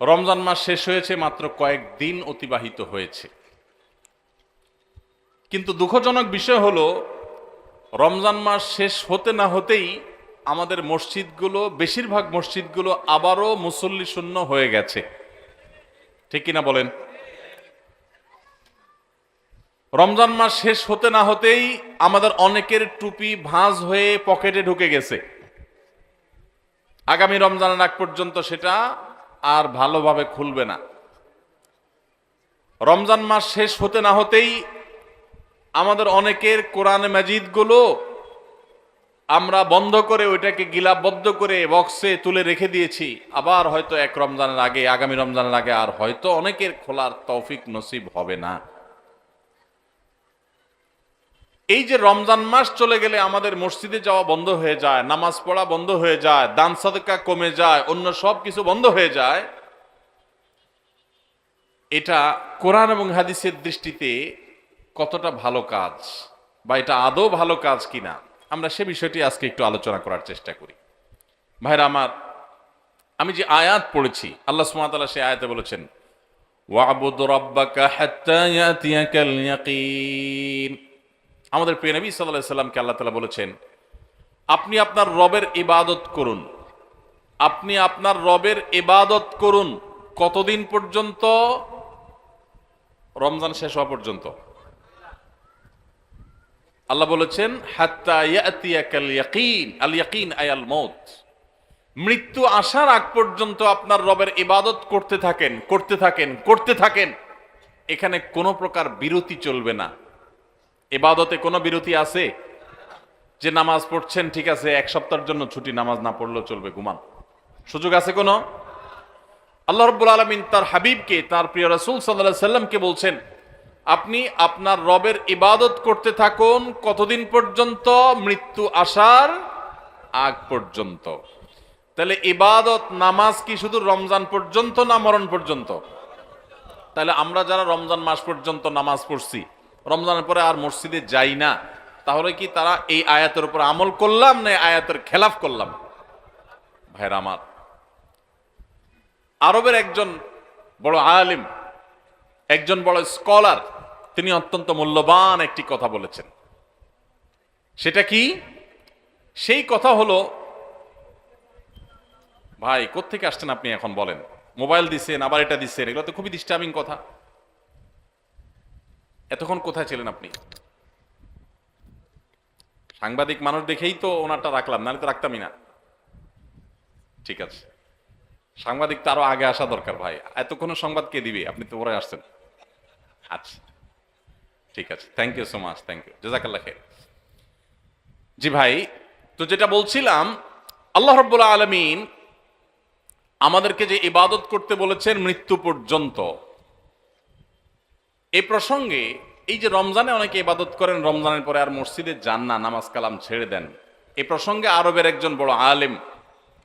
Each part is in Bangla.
রমজান মাস শেষ হয়েছে, মাত্র কয়েকদিন অতিবাহিত হয়েছে। কিন্তু দুঃখজনক বিষয় হলো, রমজান মাস শেষ হতে না হতেই আমাদের মসজিদগুলো, বেশিরভাগ মসজিদগুলো আবারও মুসল্লি শূন্য হয়ে গেছে। ঠিক কিনা বলেন? রমজান মাস শেষ হতে না হতেই আমাদের অনেকের টুপি ভাঁজ হয়ে পকেটে ঢুকে গেছে। আগামী রমজানের আগ পর্যন্ত সেটা আর ভালোভাবে খুলবে না। রমজান মাস শেষ হতে না হতেই আমাদের অনেকের কোরআন মাজিদগুলো আমরা বন্ধ করে ওইটাকে গিলাবদ্ধ করে বক্সে তুলে রেখে দিয়েছি। আবার হয়তো এক রমজানের আগে, আগামী রমজানের আগে আর হয়তো অনেকের খোলার তৌফিক নসিব হবে না। এই যে রমজান মাস চলে গেলে আমাদের মসজিদে যাওয়া বন্ধ হয়ে যায়, নামাজ পড়া বন্ধ হয়ে যায়, দান সাদকা কমে যায়, অন্য সব কিছু বন্ধ হয়ে যায়, এটা কোরআন এবং হাদিসের দৃষ্টিতে কতটা ভালো কাজ, বা এটা আদৌ ভালো কাজ কিনা, আমরা সে বিষয়টি আজকে একটু আলোচনা করার চেষ্টা করি। ভাইরা আমার, আমি যে আয়াত পড়েছি, আল্লাহ সুবহানাহু ওয়া তাআলা সেই আয়াতে বলেছেন, ওয়াবুদ রাব্বাকা হাত্তা ইয়াতিয়াকাল ইয়াকিন। আমাদের প্রিয় নবী সাল্লাল্লাহু আলাইহি সাল্লামকে আল্লাহ তাআলা বলেছেন, আপনি আপনার রবের ইবাদত করুন। আপনি আপনার রবের ইবাদত করুন কতদিন পর্যন্ত? রমজান শেষ হওয়া পর্যন্ত। আল্লাহ বলেছেন হাত্তা ইয়াতিয়াকাল ইয়াকিন। আল ইয়াকিন আয়াল মউত। মৃত্যু আসার আগ পর্যন্ত আপনার রবের ইবাদত করতে থাকেন, করতে থাকেন, করতে থাকেন। এখানে কোনো প্রকার বিরতি চলবে না। ইবাদতে কোনো বিরতি আছে? যে নামাজ পড়ছেন, ঠিক আছে, এক সপ্তাহের জন্য ছুটি, নামাজ না পড়লেও চলবে, ঘুমান, সুযোগ আছে কোনো? আল্লাহ রাব্বুল আলামিন তার হাবিবকে, তার প্রিয় রাসূল সাল্লাল্লাহু আলাইহি সাল্লামকে বলছেন, আপনি আপনার রবের ইবাদত করতে থাকুন কতদিন পর্যন্ত? মৃত্যু আসার আগ পর্যন্ত। তাহলে ইবাদত, নামাজ কি শুধু রমজান পর্যন্ত না মরণ পর্যন্ত? তাহলে আমরা যারা রমজান মাস পর্যন্ত নামাজ পড়ছি, রমজানের পরে আর মসজিদে যাই না, তাহলে কি তারা এই আয়াতের উপর আমল করলাম না আয়াতের খেলাফ করলাম? ভাইরা আমার, আরবের একজন বড় আলিম, একজন বড় স্কলার, তিনি অত্যন্ত মূল্যবান একটি কথা বলেছেন। সেটা কি? সেই কথা হলো, ভাই কোত্থেকে আসছেন আপনি এখন বলেন? মোবাইল দিচ্ছেন, আবার এটা দিচ্ছেন, এগুলো তো খুবই ডিস্টার্বিং কথা। এতক্ষণ কোথায় ছিলেন আপনি? সাংবাদিক মানুষ দেখেই তো ওনারটা রাখলাম, নাহলে তো রাখতামই না। ঠিক আছে, সাংবাদিক তো আরো আগে আসা দরকার ভাই। এতক্ষণ সংবাদ কে দিবে? আপনি তো পরে আসছেন। আচ্ছা, ঠিক আছে, thank you so much, thank you, জাযাকাল্লাহ খাইর। জি ভাই, তো যেটা বলছিলাম, আল্লাহ রাব্বুল আলামিন আমাদেরকে যে ইবাদত করতে বলেছেন মৃত্যু পর্যন্ত, এই প্রসঙ্গে এই যে রমজানে অনেকে ইবাদত করেন, রমজানের পরে আর মসজিদে যান না, নামাজ কালাম ছেড়ে দেন, এই প্রসঙ্গে আরবের একজন বড় আলেম,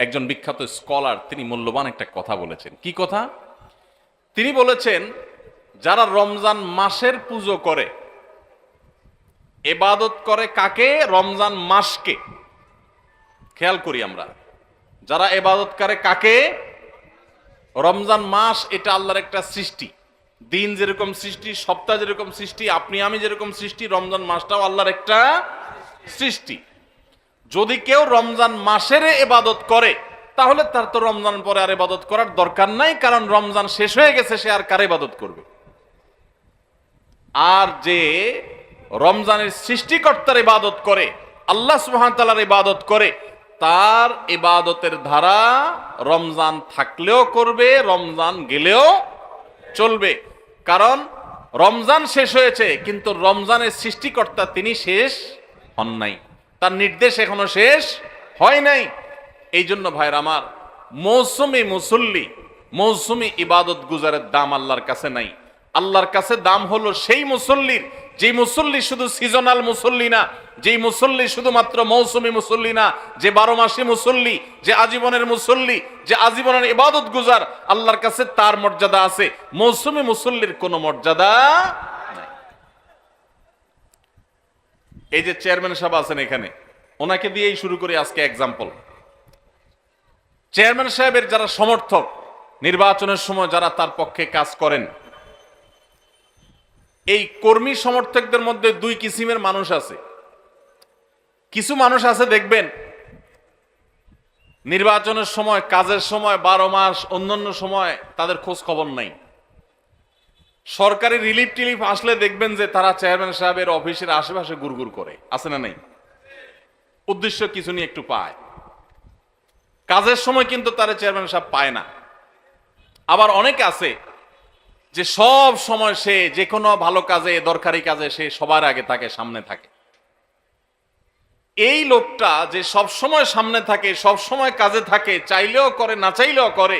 একজন বিখ্যাত স্কলার, তিনি মূল্যবান একটা কথা বলেছেন। কি কথা? তিনি বলেছেন, যারা রমজান মাসের পুজো করে, ইবাদত করে কাকে? রমজান মাসকে। খেয়াল করি আমরা, যারা ইবাদত করে কাকে? রমজান মাস এটা আল্লাহর একটা সৃষ্টি। দিন যেরকম সৃষ্টি, সপ্তাহ যেরকম সৃষ্টি, আপনি আমি যেরকম সৃষ্টি, রমজান মাসটাও আল্লাহর একটা সৃষ্টি। যদি কেউ রমজান মাসের ইবাদত করে, তাহলে তার তো রমজান পরে আর ইবাদত করার দরকার নাই, কারণ রমজান শেষ হয়ে গেছে, সে আর কার ইবাদত করবে? আর যে রমজানের সৃষ্টিকর্তার ইবাদত করে, আল্লাহ সুবহানাহু ওয়া তাআলার ইবাদত করে, তার ইবাদতের ধারা রমজান থাকলেও করবে, রমজান গেলেও চলবে। কারণ রমজান শেষ হয়েছে, কিন্তু রমজানের সৃষ্টিকর্তা তিনি শেষ হন নাই, তার নির্দেশ এখনো শেষ হয় নাই। এই জন্য ভাইরা আমার, মৌসুমি মুসল্লি, মৌসুমি ইবাদত গুজারের দাম আল্লাহর কাছে নাই। আল্লাহর কাছে দাম হলো সেই মুসল্লির, যেই মুসল্লি শুধু সিজনাল মুসল্লি না, যেই মুসল্লি শুধুমাত্র মৌসুমি মুসল্লি না, যে 12 মাসি মুসল্লি, যে আজীবনের মুসল্লি, যে আজীবনের ইবাদত গুজার, আল্লাহর কাছে তার মর্যাদা আছে, মৌসুমি মুসল্লির কোনো মর্যাদা নাই। এই যে চেয়ারম্যান সাহেব আছেন এখানে, ওনাকে দিয়েই শুরু করি আজকে এক্সাম্পল। চেয়ারম্যান সাহেবের যারা সমর্থক, নির্বাচনের সময় যারা তার পক্ষে কাজ করেন, এই কর্মী সমর্থকদের মধ্যে দুই কিসিমের মানুষ আছে। কিছু মানুষ আছে দেখবেন নির্বাচনের সময়, কাজের সময়, 12 মাস অন্যান্য সময় তাদের খোঁজ খবর নাই। সরকারি রিলিফ টিলিফ আসলে দেখবেন যে তারা চেয়ারম্যান সাহেবের অফিসের আশেপাশে গুড়গুড় করে, আছে না নাই? উদ্দেশ্য কিছু নিয়ে একটু পায়। কাজের সময় কিন্তু তারা চেয়ারম্যান সাহেব পায় না। আবার অনেকে আছে যে সব সময় সে যে কোনো ভালো কাজে, দরকারি কাজে সে সবার আগে থাকে, সামনে থাকে। এই লোকটা যে সব সময় সামনে থাকে, সব সময় কাজে থাকে, চাইলেও করে না চাইলেও করে,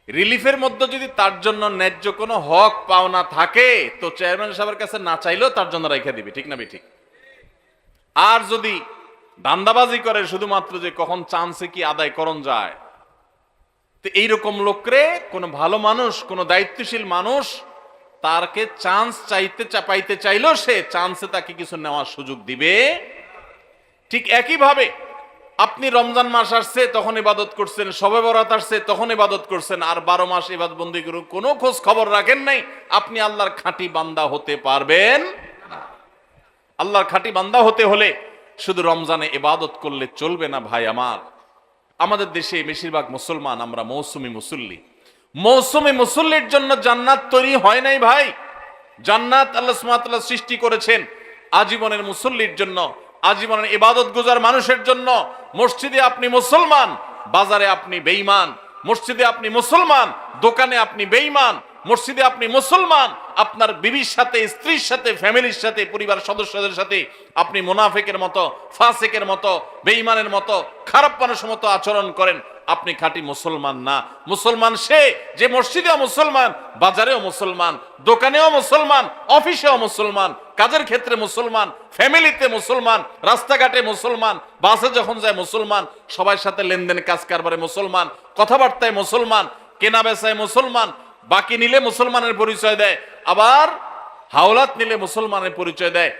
রিলিফের মধ্যে যদি তার জন্য ন্যায্য কোনো হক পাওনা থাকে তো চেয়ারম্যান সাহেবের কাছে না চাইলেও তার জন্য রেখে দিবে, ঠিক না ঠিক? আর যদি ধান্দাবাজি করে শুধুমাত্র যে কখন চান্সে কি আদায় করণ যায়, তো এইরকম লোকরে কোনো ভালো মানুষ, কোনো দায়িত্বশীল মানুষ তারকে চান্স পাইতে চাইলেও সে চান্সে তাকে কিছু নেওয়ার সুযোগ দিবে। ঠিক একইভাবে আপনি রমজান মাস আসছে তখন ইবাদত করছেন, শবে বরাত আসছে তখন ইবাদত করছেন, আর 12 মাস ইবাদত বন্দি করে কোনো খোঁজ খবর রাখেন নাই, আপনি আল্লাহর খাঁটি বান্দা হতে পারবেন না। আল্লাহর খাঁটি বান্দা হতে হলে শুধু রমজানে ইবাদত করলে চলবে না ভাই আমার। আমাদের দেশে বেশিরভাগ মুসলমান আমরা মৌসুমী মুসল্লি। মৌসুমী মুসল্লির জন্য জান্নাত তৈরি হয় নাই ভাই। জান্নাত আল্লাহ সুবহানাহু ওয়া তাআলা সৃষ্টি করেছেন আজীবনের মুসল্লির জন্য, আজীবনের ইবাদত গুজার মানুষের জন্য। মসজিদে আপনি মুসলমান, বাজারে আপনি বেঈমান। মসজিদে আপনি মুসলমান, দোকানে আপনি বেঈমান। মসজিদে আপনি মুসলমান, আপনার বিবির সাথে, স্ত্রীর সাথে, ফ্যামিলির সাথে, পরিবার সদস্যদের সাথে আপনি মুনাফিকের মতো, ফাসিকের মতো, বেঈমানের মতো, খারাপ মানুষের মতো আচরণ করেন, আপনি খাঁটি মুসলমান না। মুসলমান সে যে মসজিদেও মুসলমান, বাজারেও মুসলমান, দোকানেও মুসলমান, অফিসেও মুসলমান, কাজের ক্ষেত্রে মুসলমান, ফ্যামিলিতে মুসলমান, রাস্তাঘাটে মুসলমান, বাসে যখন যায় মুসলমান, সবার সাথে লেনদেন কাজ কারবারে মুসলমান, কথাবার্তায় মুসলমান, কেনা বেচায় মুসলমান, বাকি নিলে মুসলমানের পরিচয় দেয়, আবার হাওলাত নিলে মুসলমানের পরিচয় দেয়,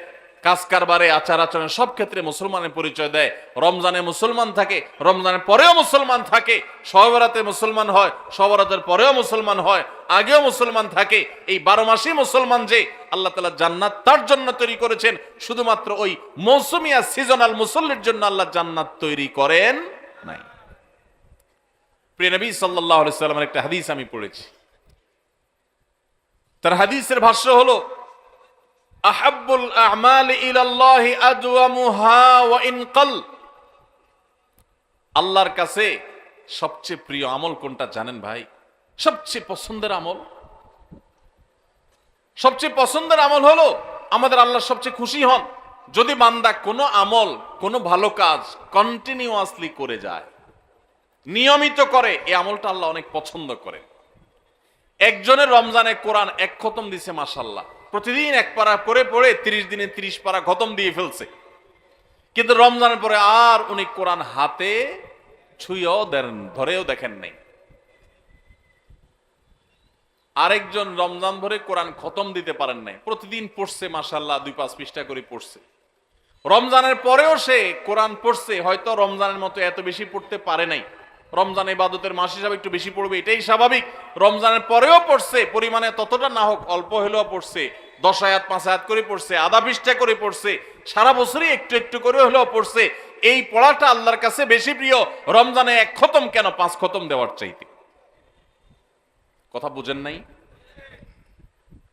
কাজ কারবারে, আচার আচরণ সব ক্ষেত্রে মুসলমানের পরিচয় দেয়। রমজানে মুসলমান থাকে, রমজানের পরেও মুসলমান থাকে, শবে বরাতে মুসলমান হয়, শবে বরাতের পরেও মুসলমান হয়, আগেও মুসলমান থাকে। এই 12 মাসই মুসলমান যে আল্লাহ তাআলা জান্নাত তার জন্য তৈরি করেছেন, শুধুমাত্র ওই মৌসুমিয়া সিজনাল মুসল্লির জন্য আল্লাহ জান্নাত তৈরি করেন নাই। প্রিয় নবী সাল্লাল্লাহু আলাইহি ওয়াসাল্লামের একটা হাদিস আমি পড়েছি। তার হাদিসের ভাষ্য হলো, আহাব্বুল আ'মালি ইলাল্লাহি আদওয়ামুহা ওয়া ইন ক্বাল। আল্লাহর কাছে সবচেয়ে প্রিয় আমল কোনটা জানেন ভাই? সবচেয়ে পছন্দের আমল, সবচেয়ে পছন্দের আমল হলো আমাদের আল্লাহ সবচেয়ে খুশি হন যদি বান্দা কোনো আমল, কোনো ভালো কাজ কন্টিনিউয়াসলি করে যায়, নিয়মিত করে। এই আমলটা আল্লাহ অনেক পছন্দ করে। একজনের রমজানে কোরআন 1 খতম দিছে, মাশাআল্লাহ, প্রতিদিন 1 পারা করে পড়ে 30 দিনে 30 পারা খতম দিয়ে ফেলছে, কিন্তু রমজানের পরে আর উনি কোরআন হাতে ছুঁয়েও ধরেও দেখেন নাই। আরেকজন রমজান ভরে কোরআন খতম দিতে পারেন নাই, প্রতিদিন পড়ছে, মাশাআল্লাহ 2-5 পৃষ্ঠা করে পড়ছে। রমজানের পরেও সে কোরআন পড়ছে, হয়তো রমজানের মতো এত বেশি পড়তে পারে নাই, রমজান ইবাদতের মাস হিসাবে একটু বেশি পড়বে, এটাই স্বাভাবিক। রমজানের পরেও পড়ছে, পরিমাণে ততটা না হোক, অল্প হলেও পড়ছে, 10 আয়াত 5 আয়াত করে পড়ছে, আধা পৃষ্ঠা করে পড়ছে, সারা বছরই একটু একটু করে হলেও পড়ছে। এই পড়াটা আল্লাহর কাছে বেশি প্রিয় রমজানে 1 খতম কেন 5 খতম দেওয়ার চাইতে। কথা বুঝেন নাই?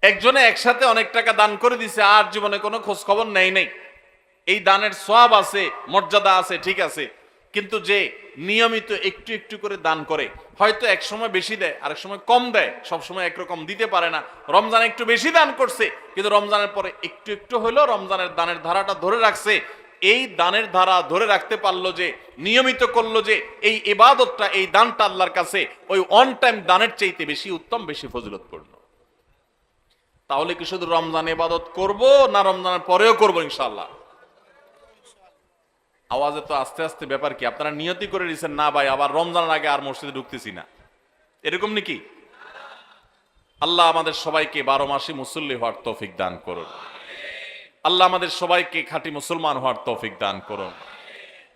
একজনে একসাথে অনেক টাকা দান করে দিছে, আর জীবনে কোনো খোঁজ খবর নেই নাই। এই দানের সওয়াব আছে, মর্যাদা আছে, ঠিক আছে, কিন্তু যে নিয়মিত একটু একটু করে দান করে, হয়তো এক সময় বেশি দেয়, আরেক সময় কম দেয়, সব সময় একরকম দিতে পারে না। রমজানে একটু বেশি দান করছে, কিন্তু রমজানের পরে একটু একটু হলেও রমজানের দানের ধারাটা ধরে রাখছে। এই দানের ধারা ধরে রাখতে পারলো যে, নিয়মিত করলো যে, এই ইবাদতটা, এই দানটা আল্লাহর কাছে ওই অন টাইম দানের চাইতে বেশি উত্তম, বেশি ফজিলতপূর্ণ। তাহলে কি শুধু রমজান ইবাদত করব, না রমজানের পরেও করব ইনশাআল্লাহ? আওয়াজে তো আস্তে আস্তে ব্যাপার কি? আপনারা নিয়তি করে দিয়েছেন না ভাই আবার রমজানের আগে আর মসজিদে ঢুকতেছি না, এরকম নাকি? আল্লাহ আমাদের সবাইকে 12 মাসে মুসল্লি হওয়ার তৌফিক দান করুন। আল্লাহ আমাদের সবাইকে খাঁটি মুসলমান হওয়ার তৌফিক দান করুন।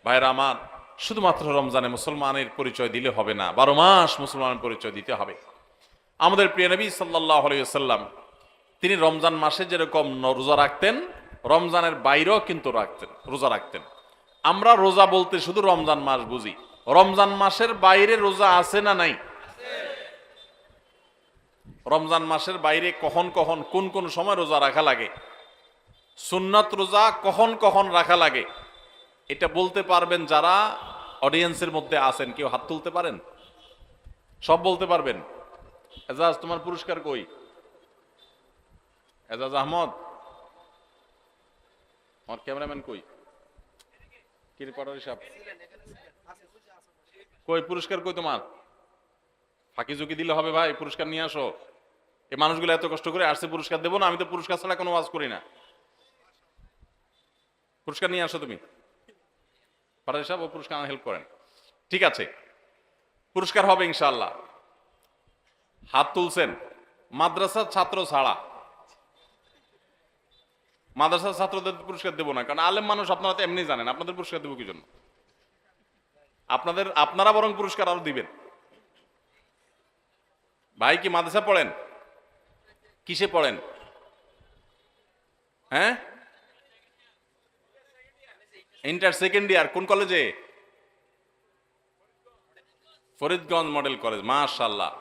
ভাইরা আমার, শুধুমাত্র রমজানে মুসলমানের পরিচয় দিলে হবে না, 12 মাস মুসলমানের পরিচয় দিতে হবে। আমাদের প্রিয় নবী সাল্লাল্লাহু আলাইহি ওয়াসাল্লাম তিনি রমজান মাসে যেরকম রোজা রাখতেন, রমজানের বাইরেও কিন্তু রোজা রাখতেন। আমরা রোজা বলতে শুধু রমজান মাস বুঝি, রমজান মাসের বাইরে রোজা আছে না নাই? রমজান মাসের বাইরে কখন কখন কোন কোন সময় রোজা রাখা লাগে, সুন্নাত রোজা কখন কখন রাখা লাগে, এটা বলতে পারবেন যারা অডিয়েন্সের মধ্যে আছেন? কেউ হাত তুলতে পারেন? সব বলতে পারবেন? এজাজ, তোমার পুরস্কার কই? এজাজ আহমদ, আমার ক্যামেরাম্যান কই? কি রিপোর্টার সাহেব কই? পুরস্কার কই তোমার? ফাঁকি ঝুঁকি দিলে হবে ভাই, পুরস্কার নিয়ে আসো। এই মানুষগুলো এত কষ্ট করে আসছে, পুরস্কার দেবো না? আমি তো পুরস্কার ছাড়া কোনো ওয়াজ করি না। পুরস্কার নিয়ে আসো তুমি। পাঠারি সাহেব ও পুরস্কার হেল্প করেন। ঠিক আছে, পুরস্কার হবে ইনশাআল্লাহ। হাত তুলছেন মাদ্রাসার ছাত্র ছাড়া। মাদ্রাসার ছাত্রদের পুরস্কার দেবো না, কারণ আলেম মানুষ আপনারা তো এমনি জানেন, আপনাদের পুরস্কার দেবো কি জন্য? আপনারা বরং পুরস্কার আরো দিবেন। ভাই কি মাদ্রাসা পড়েন? কিসে পড়েন? হ্যাঁ, ইন্টার সেকেন্ড ইয়ার। কোন কলেজে? Faridganj model college. মাশাআল্লাহ।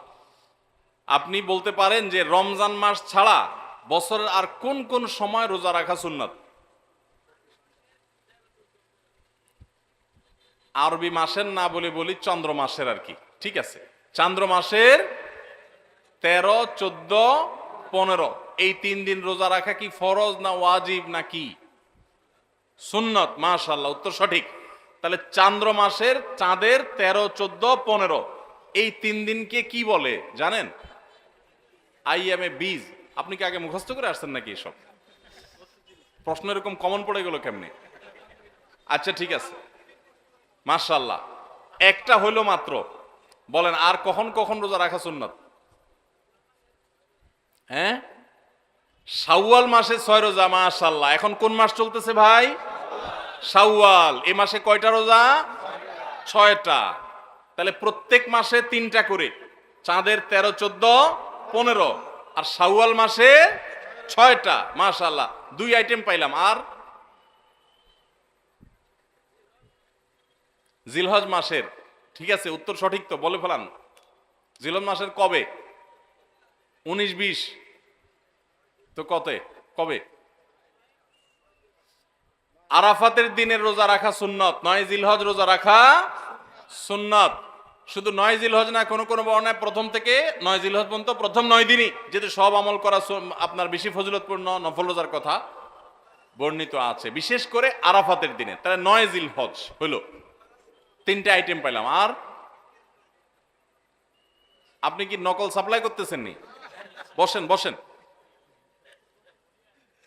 আপনি বলতে পারেন যে রমজান মাস ছাড়া বছরের আর কোন কোন সময় রোজা রাখা সুন্নাত? আরবি মাসের না বলে বলি চন্দ্র মাসের আর কি। ঠিক আছে, চন্দ্র মাসের 13, 14, 15 এই 3 দিন রোজা রাখা কি ফরজ না ওয়াজিব না কি? সুন্নত। মাশাআল্লাহ, উত্তর সঠিক। তাহলে চন্দ্র মাসের চাঁদের 13, 14, 15 এই 3 দিনকে কি বলে জানেন? আইয়ামে বীজ। আপনি কি আগে মুখস্থ করে আসছেন নাকি এসব প্রশ্ন? এরকম কমন পড়ে গেল কেমনে? আচ্ছা ঠিক আছে, মাশাআল্লাহ। একটা হইল মাত্র। বলেন আর কখন কখন রোজা রাখা সুন্নত? হ্যাঁ, শাওয়াল মাসে 6 রোজা। মাশাআল্লাহ। এখন কোন মাস চলতেছে ভাই? শাওয়াল। এই মাসে কয়টা রোজা? 6টা। তাহলে প্রত্যেক মাসে 3টা করে, চাঁদের 13, 14, 15 আর শাওয়াল মাসে 6টা। মাশাআল্লাহ, 2 আইটেম পাইলাম। আর জিলহজ মাসের। ঠিক আছে, উত্তর সঠিক তো, বলে ফেলান। জিলহজ মাসের কবে? 19, 20 তো কবে? আরাফাতের দিনের রোজা রাখা সুন্নত, 9 জিলহজ রোজা রাখা সুন্নত। শুধু 9 জিলহজ না, কোন কোন বর্ণনায় প্রথম থেকে 9 জিলহজ পর্যন্ত, প্রথম 9 দিনই, যেহেতু সব আমল করা আপনার বেশি ফজিলতপূর্ণ নফল রোজার কথা বর্ণিত আছে, বিশেষ করে আরাফাতের দিনে। তাহলে 9 জিলহজ হইল। 3টে আইটেম পাইলাম। আর আপনি কি নকল সাপ্লাই করতেছেন নি? বসেন বসেন।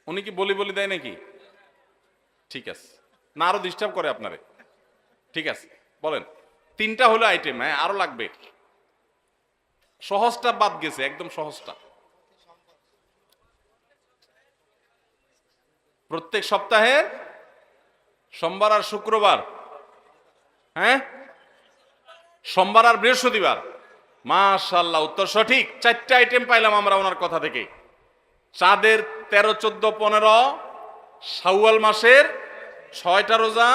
উনি কি বলি দেয় নাকি? ঠিক আছে, না আরো ডিস্টার্ব করে আপনারে? ঠিক আছে, বলেন। 3টা হলো আইটেম। হ্যাঁ, আরো লাগবে। সহজটা বাদ গেছে, একদম সহজটা। প্রত্যেক সপ্তাহের সোমবার আর শুক্রবার। হ্যাঁ, সোমবার আর বৃহস্পতিবার। মাশাআল্লাহ, উত্তর সঠিক। 4টে আইটেম পাইলাম আমরা ওনার কথা থেকে। চাঁদের 13, 14, 15, শাওয়াল মাসের 6টা রোজা,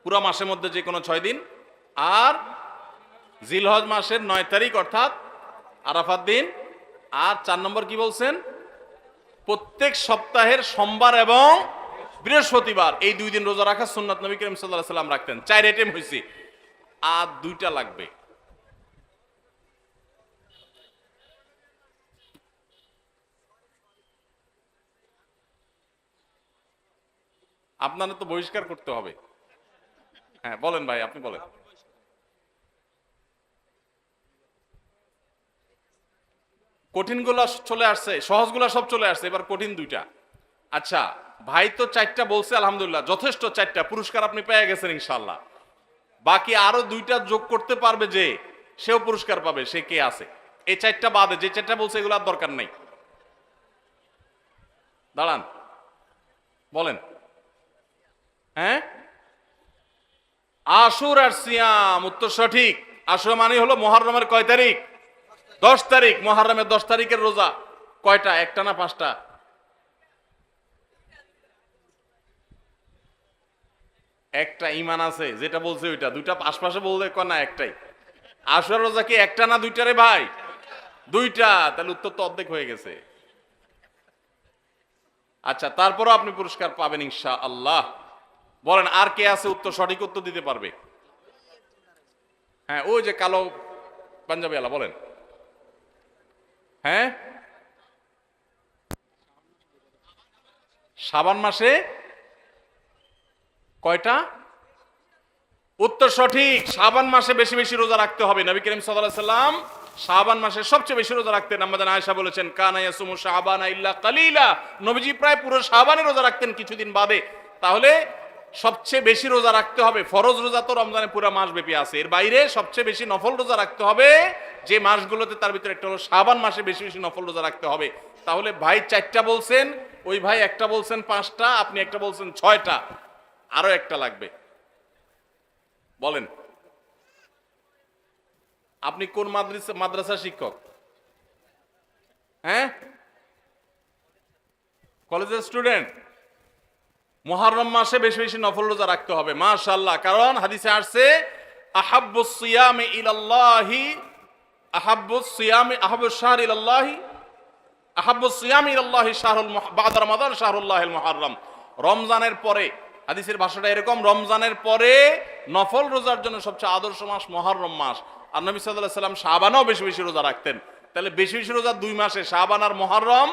পুরো মাসের মধ্যে যে কোনো 6 দিন, আর জিলহজ মাসের 9 তারিখ অর্থাৎ আরাফাত দিন। আর 4 নম্বর কি বলছেন? প্রত্যেক সপ্তাহের সোমবার এবং বৃহস্পতিবার এই 2 দিন রোজা রাখা সুন্নাত। নবী করিম সাল্লাল্লাহু আলাইহি সাল্লাম রাখতেন। 4 আইটেম হয়েছে, আর 2টা লাগবে। আপনারা তো বহিষ্কার করতে হবে। হ্যাঁ বলেন ভাই, আপনি বলেন। কঠিনগুলো চলে আসছে, সহজগুলো সব চলে আসছে, এবার কঠিন 2টা। আচ্ছা ভাই তো 4টা বলছে, আলহামদুলিল্লাহ, যথেষ্ট। 4টা পুরস্কার আপনি পেয়ে গেছেন ইনশাআল্লাহ। বাকি আরো 2টা যোগ করতে পারবে যে, সেও পুরস্কার পাবে। সে কে আছে? এই 4টা বাদে যে 4টা বলছে এগুলো আর দরকার নেই। দাঁড়ান, বলেন। হ্যাঁ, আশুরার সিয়াম, উত্তর সঠিক। আশুরা মানে হলো মুহররমের কয় তারিখ? 10 তারিখ। মুহররমের 10 তারিখের রোজা কয়টা? একটা না পাঁচটা? একটা। ঈমান আছে যেটা বলছে ওইটা। দুইটা আশপাশে বললে কয় না একটাই। আশুরার রোজা কি একটা না দুইটা রে ভাই? দুইটা। তাহলে উত্তর তো অর্ধেক হয়ে গেছে। আচ্ছা, তারপরও আপনি পুরস্কার পাবেন ইনশাআল্লাহ। বলেন আর কে আছে উত্তর সঠিক উত্তর দিতে পারবে? হ্যাঁ, ওই যে কালো পাঞ্জাবি আলা, বলেন। হ্যাঁ, শাবান মাসে কয়টা? উত্তর সঠিক। শাবান মাসে বেশি বেশি রোজা রাখতে হবে। নবী করিম সাল্লাল্লাহু আলাইহি সাল্লাম শাবান মাসে সবচেয়ে বেশি রোজা রাখতেন। আমাদের আয়েশা বলেছেন, কানা ইয়াসুমু শাবানা ইল্লা কালিলা। নবীজি প্রায় পুরো শাবানে রোজা রাখতেন, কিছুদিন বাদে। তাহলে সবচেয়ে বেশি রোজা রাখতে হবে। ফরজ রোজা তো রমজানে পুরো মাস ব্যাপী আছে, এর বাইরে সবচেয়ে বেশি নফল রোজা রাখতে হবে যে মাসগুলোতে, তার ভিতরে একটা হলো শাবান মাসে বেশি বেশি নফল রোজা রাখতে হবে। তাহলে ভাই 4টা বলছেন, ওই ভাই একটা বলছেন 5টা, আপনি একটা বলছেন 6টা, আরো একটা লাগবে। বলেন আপনি কোন মাদ্রাসা শিক্ষক? হ্যাঁ, কলেজের স্টুডেন্ট। মুহররম মাসে বেশি বেশি নফল রোজা রাখতে হবে। মাশাআল্লাহ। কারণ হাদিসে আসছে, আহাব্বুস সিয়ামি ইলাল্লাহি আহাব্বুস সিয়ামি আহাব্বুস শাহরি ইলাল্লাহি আহাব্বুস সিয়ামি ইলাল্লাহি শাহরুল বা'দা রমাদান শাহরুল্লাহিল মুহররম। রমজানের পরে, হাদিসের ভাষাটা এরকম, রমজানের পরে নফল রোজার জন্য সবচেয়ে আদর্শ মাস মুহররম মাস। আর নবী সাল্লাল্লাহু আলাইহি সাল্লাম শাবানেও বেশি বেশি রোজা রাখতেন। তাহলে বেশি বেশি রোজা 2 মাসে, শাবান আর মুহররম,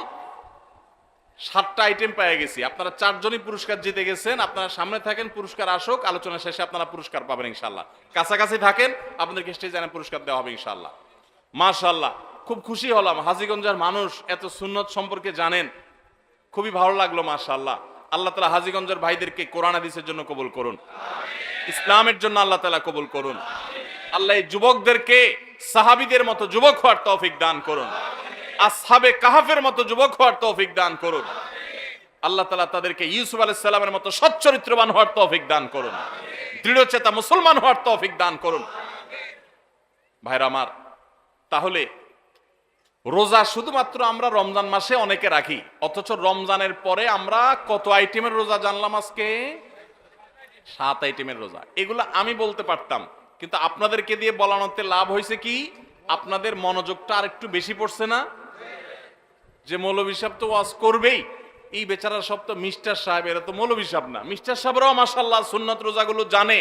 7টা আইটেম পেয়ে গেছি। আপনারা 4 জনই পুরস্কার জিতে গেছেন। আপনারা সামনে থাকেন, পুরস্কার আসুক, আলোচনা শেষে আপনারা পুরস্কার পাবেন ইনশাআল্লাহ। কাছাকাছি থাকেন, আপনাদেরকে স্টেজে এনে পুরস্কার দেওয়া হবে ইনশাআল্লাহ। মাশাআল্লাহ, খুব খুশি হলাম। হাজীগঞ্জের মানুষ এত সুন্নত সম্পর্কে জানেন, খুবই ভালো লাগলো। মাশাআল্লাহ। আল্লাহ তাআলা হাজীগঞ্জের ভাইদেরকে কোরআন হাদিসের জন্য কবুল করুন, ইসলামের জন্য আল্লাহ তাআলা কবুল করুন। আল্লাহ এই যুবকদেরকে সাহাবীদের মতো যুবক হওয়ার তৌফিক দান করুন, আসহাবে কাহাফের মতো যুবক হওয়ার তৌফিক দান করুন। আল্লাহ তাআলা তাদেরকে ইউসুফ আলাইহিস সালামের মতো সচ্চরিত্রবান হওয়ার তৌফিক দান করুন, দৃঢ়চেতা মুসলমান হওয়ার তৌফিক দান করুন। ভাইরা আমার, তাহলে রোজা শুধুমাত্র আমরা রমজান মাসে অনেকে রাখি, অথচ রমজানের পরে আমরা কত আইটেমের রোজা জানলাম আজকে? 7 আইটেমের রোজা। এগুলো আমি বলতে পারতাম, কিন্তু আপনাদেরকে দিয়ে বলানোতে লাভ হয়েছে কি, আপনাদের মনোযোগটা আর একটু বেশি পড়ছে না? যে মৌলভী সাহেব তো ওয়াজ করবেই, এই বেচারা সব তো মিস্টার সাহেব, এরা তো মৌলভী সাহেব না। মিস্টার সাহেবরাও মাশাআল্লাহ সুন্নত রোজাগুলো জানে।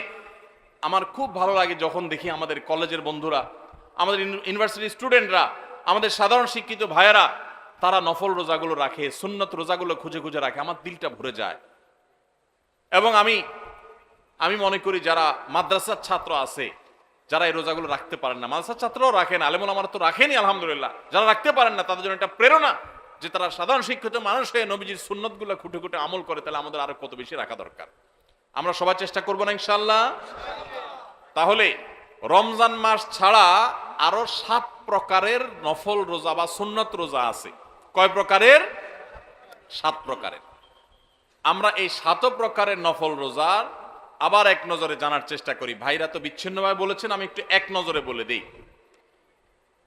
আমার খুব ভালো লাগে যখন দেখি আমাদের কলেজের বন্ধুরা, আমাদের ইউনিভার্সিটি স্টুডেন্টরা, আমাদের সাধারণ শিক্ষিত ভাইয়েরা, তারা নফল রোজাগুলো রাখে, সুন্নত রোজাগুলো খুঁজে খুঁজে রাখে। আমার দিলটা ভরে যায়। এবং আমি মনে করি যারা মাদ্রাসার ছাত্র আছে, যারা এই রোজাগুলো রাখতে পারেন না, মাদ্রাসার ছাত্ররাও রাখেন, আলেমুল আমার তো রাখেনি আলহামদুলিল্লাহ, যারা রাখতে পারেন না তাদের জন্য একটা প্রেরণা যে তারা সাধারণ শিক্ষিত মানুষ হয়ে নবীজির সুন্নতগুলো খুঁটে খুঁটে আমল করে, তাহলে আমাদের আরো কত বেশি রাখা দরকার। আমরা সবাই চেষ্টা করবো না ইনশাআল্লাহ? তাহলে রমজান মাস ছাড়া আরো 7 প্রকারের নফল রোজা বা সুন্নত রোজা আছে। কয় প্রকারের? 7 প্রকারের। আমরা এই 7 প্রকারের নফল রোজার আবার এক নজরে জানার চেষ্টা করি। ভাইরা তো বিচ্ছিন্নভাবে বলেছেন, আমি একটু এক নজরে বলে দিই।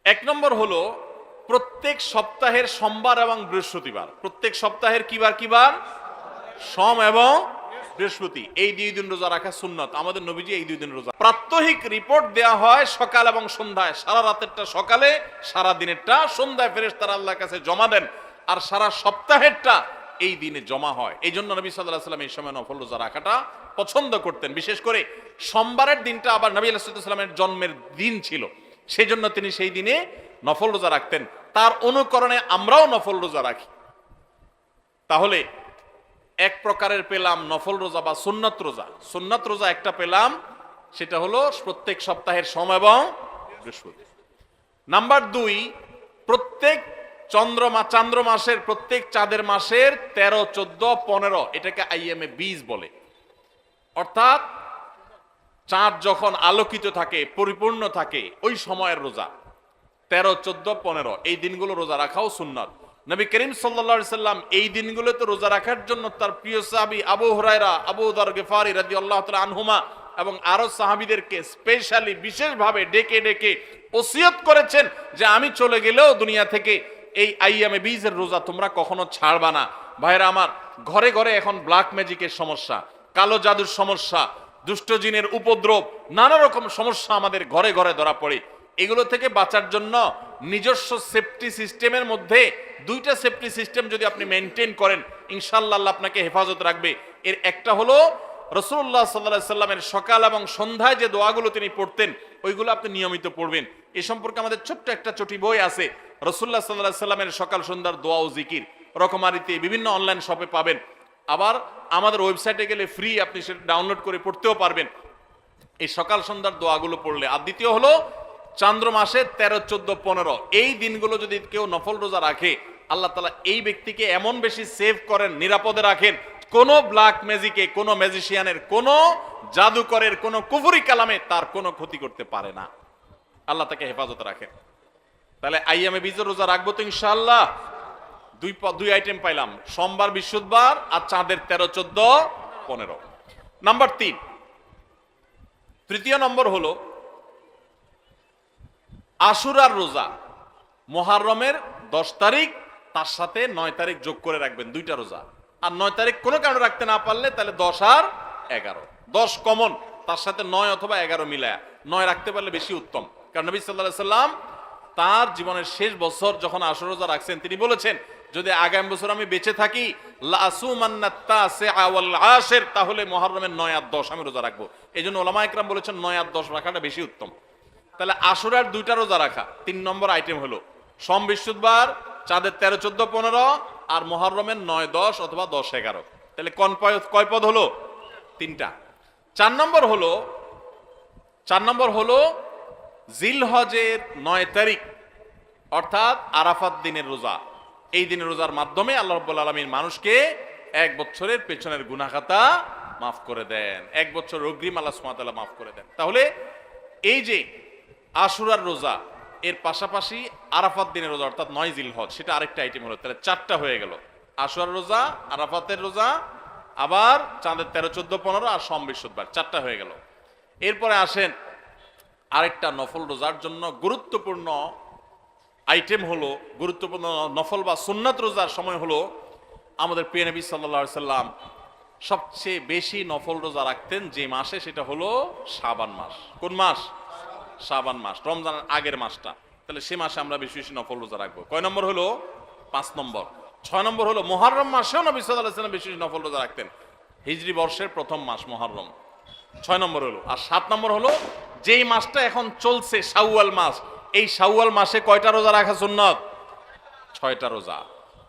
1 নম্বর হলো প্রত্যেক সপ্তাহের সোমবার এবং বৃহস্পতিবার। প্রত্যেক সপ্তাহের কিবার? সোম এবং বৃহস্পতি। এই 2 দিন রোজা রাখা সুন্নত। আমাদের নবীজি এই 2 দিন রোজা। প্রাত্যহিক রিপোর্ট দেওয়া হয় সকাল এবং সন্ধ্যায়। সারা রাতেরটা সকালে, সারা দিনেরটা সন্ধ্যায় ফেরেশতারা আল্লাহর কাছে জমা দেন, আর সারা সপ্তাহেরটা এই দিনে জমা হয়। এই জন্য নবী সাল্লাল্লাহু আলাইহি ওয়াসাল্লাম এই সময় নফল রোজা রাখাটা পছন্দ করতেন। বিশেষ করে সোমবারের দিনটা আবার নবী আলাইহিস সালামের জন্মের দিন ছিল, সেই জন্য তিনি সেই দিনে নফল রোজা রাখতেন। তার অনুকরণে আমরাও নফল রোজা রাখি। তাহলে 1 প্রকারের পেলাম নফল রোজা বা সুন্নত রোজা। সুন্নত রোজা একটা পেলাম, সেটা হলো প্রত্যেক সপ্তাহের সোম এবং বৃহস্পতি। নাম্বার 2, প্রত্যেক চান্দ্র মাসের, প্রত্যেক চাঁদের মাসের 13, 14, 15, এটাকে আইএমএ 20 বলে। অর্থাৎ চাঁদ যখন আলোকিত থাকে, পরিপূর্ণ থাকে, ওই সময়ের রোজা 13, 14, 15 এই দিনগুলো রোজা রাখাও সুন্নাত। নবী করিম সাল্লাল্লাহু আলাইহি সাল্লাম এই দিনগুলোতে রোজা রাখার জন্য তার প্রিয় সাহাবী আবু হুরায়রা, আবু যর গিফারি রাদিয়াল্লাহু তাআলা আনহুমা এবং আরো সাহাবীদেরকে স্পেশালি বিশেষভাবে ডেকে ডেকে ওসিয়ত করেছেন যে আমি চলে গেলেও দুনিয়া থেকে এই আইয়ামে বীজের রোজা তোমরা কখনো ছাড়বা না। ভাইরা আমার, ঘরে ঘরে এখন ব্ল্যাক ম্যাজিকের সমস্যা, কালো জাদুর সমস্যা, দুষ্ট জিনের উপদ্রব, নানা রকম সমস্যা আমাদের ঘরে ঘরে ধরা পড়ে। এগুলো থেকে বাঁচার জন্য নিজস্ব সেফটি সিস্টেমের মধ্যে দুইটা সেফটি সিস্টেম যদি আপনি মেনটেন করেন, ইনশাআল্লাহ আল্লাহ আপনাকে হেফাজত রাখবে। এর একটা হলো রাসূলুল্লাহ সাল্লাল্লাহু আলাইহি সাল্লামের সকাল এবং সন্ধ্যায় যে দোয়াগুলো তিনি পড়তেন ওইগুলো আপনি নিয়মিত পড়বেন। এ সম্পর্কে আমাদের ছোট্ট একটা ছোটি বই আছে, রাসূলুল্লাহ সাল্লাল্লাহু আলাইহি সাল্লামের সকাল সন্ধ্যার দোয়া ও জিকির, রকমারিতে বিভিন্ন অনলাইন শপে পাবেন। আবার আমাদের ওয়েবসাইটে গেলে ফ্রি, আপনি সেটা ডাউনলোড করে পড়তেও পারবেন এই সকাল সন্ধ্যার দোয়াগুলো পড়লে। আর দ্বিতীয় হলো চন্দ্র মাসে 13, 14, 15 এই দিনগুলো যদি কেউ নফল রোজা রাখে, আল্লাহ তাআলা এই ব্যক্তিকে এমন বেশি সেভ করেন, নিরাপদে রাখেন, কোনো ব্ল্যাক ম্যাজিকে, কোনো ম্যাজিশিয়ানের, কোনো জাদুকরের, কোনো কুফরি কালামে তার কোনো ক্ষতি করতে পারে না। আল্লাহ তাকে হেফাজত রাখেন। তাহলে আইয়ামে বীজের রোজা রাখবো তো ইনশাআল্লাহ। দুই আইটেম পাইলাম, সোমবার, বৃহস্পতিবার আর চাঁদের 13, 14, 15। নাম্বার 3, তৃতীয় নম্বর হলো আশুরার রোজা। মুহররমের 10 তারিখ, তার সাথে 9 তারিখ যোগ করে রাখবেন, দুইটা রোজা। আর 9 তারিখ কোনো কারণে রাখতে না পারলে তাহলে 10 আর 11, 10 কমন, তার সাথে 9 অথবা 11 মিলায়া 9 রাখতে পারলে বেশি উত্তম। কারণ নবী সাল্লাল্লাহু আলাইহি সাল্লাম তার জীবনের শেষ বছর যখন আশুরা রোজা রাখছেন, তিনি বলেছেন যদি আগামী বছর আমি বেঁচে থাকি তাহলে মুহররমের 9 আর 10 আমি রোজা রাখবো। এই জন্য ওলামা ইকরাম বলেছেন 9 আর 10 রাখাটা বেশি উত্তম। তাহলে আশুরার 2টা রোজা রাখা 3 নম্বর আইটেম হলো সোম, বৃহস্পতিবার, চাঁদের 13, 14, 15 আর মুহররমের 9, 10 অথবা 10, 11। তাহলে কয় পদ হলো? 3টা। 4 নম্বর হলো জিলহজের 9 তারিখ অর্থাৎ আরাফাত দিনের রোজা। এই দিনের রোজার মাধ্যমে আল্লাহ রাব্বুল আলামিন মানুষকে 1 বছরের পেছনের গুনাহ খাতা মাফ করে দেন, 1 বছর অগ্রিম আল্লাহ সুবহানাহু ওয়া তাআলা মাফ করে দেন। তাহলে এই যে আশুরার রোজা, এর পাশাপাশি আরাফাত দিনের রোজা অর্থাৎ 9 জিলহজ, সেটা আরেকটা আইটেম হলো। তাহলে 4টা হয়ে গেল, আশুরার রোজা, আরাফাতের রোজা, আবার চাঁদের 13, 14, 15 আর সোম, বৃহস্পতিবার, 4টা হয়ে গেল। এরপরে আসেন আরেকটা নফল রোজার জন্য গুরুত্বপূর্ণ আইটেম হলো, গুরুত্বপূর্ণ নফল বা সুন্নাত রোজার সময় হলো আমাদের প্রিয় নবী সাল্লাল্লাহু আলাইহি সাল্লাম সবচেয়ে বেশি নফল রোজা রাখতেন যে মাসে, সেটা হলো শাবান মাস। কোন মাস? শাবান মাস, রমজানের আগের মাসটা। তাহলে সে মাসে আমরা বেশি বেশি নফল রোজা রাখবো। কয় নম্বর হলো? 5 নম্বর। 6 নম্বর হলো মুহররম মাসেও নবী সাল্লাল্লাহু আলাইহি সাল্লাম বেশি বেশি নফল রোজা রাখতেন। হিজরি বর্ষের প্রথম মাস মুহররম, 6 নম্বর হলো। আর 7 নম্বর হলো যেই মাসটা এখন চলছে শাওয়াল মাস, এই শাওয়াল মাসে কয়টা রোজা রাখা সুন্নত? 6টা রোজা।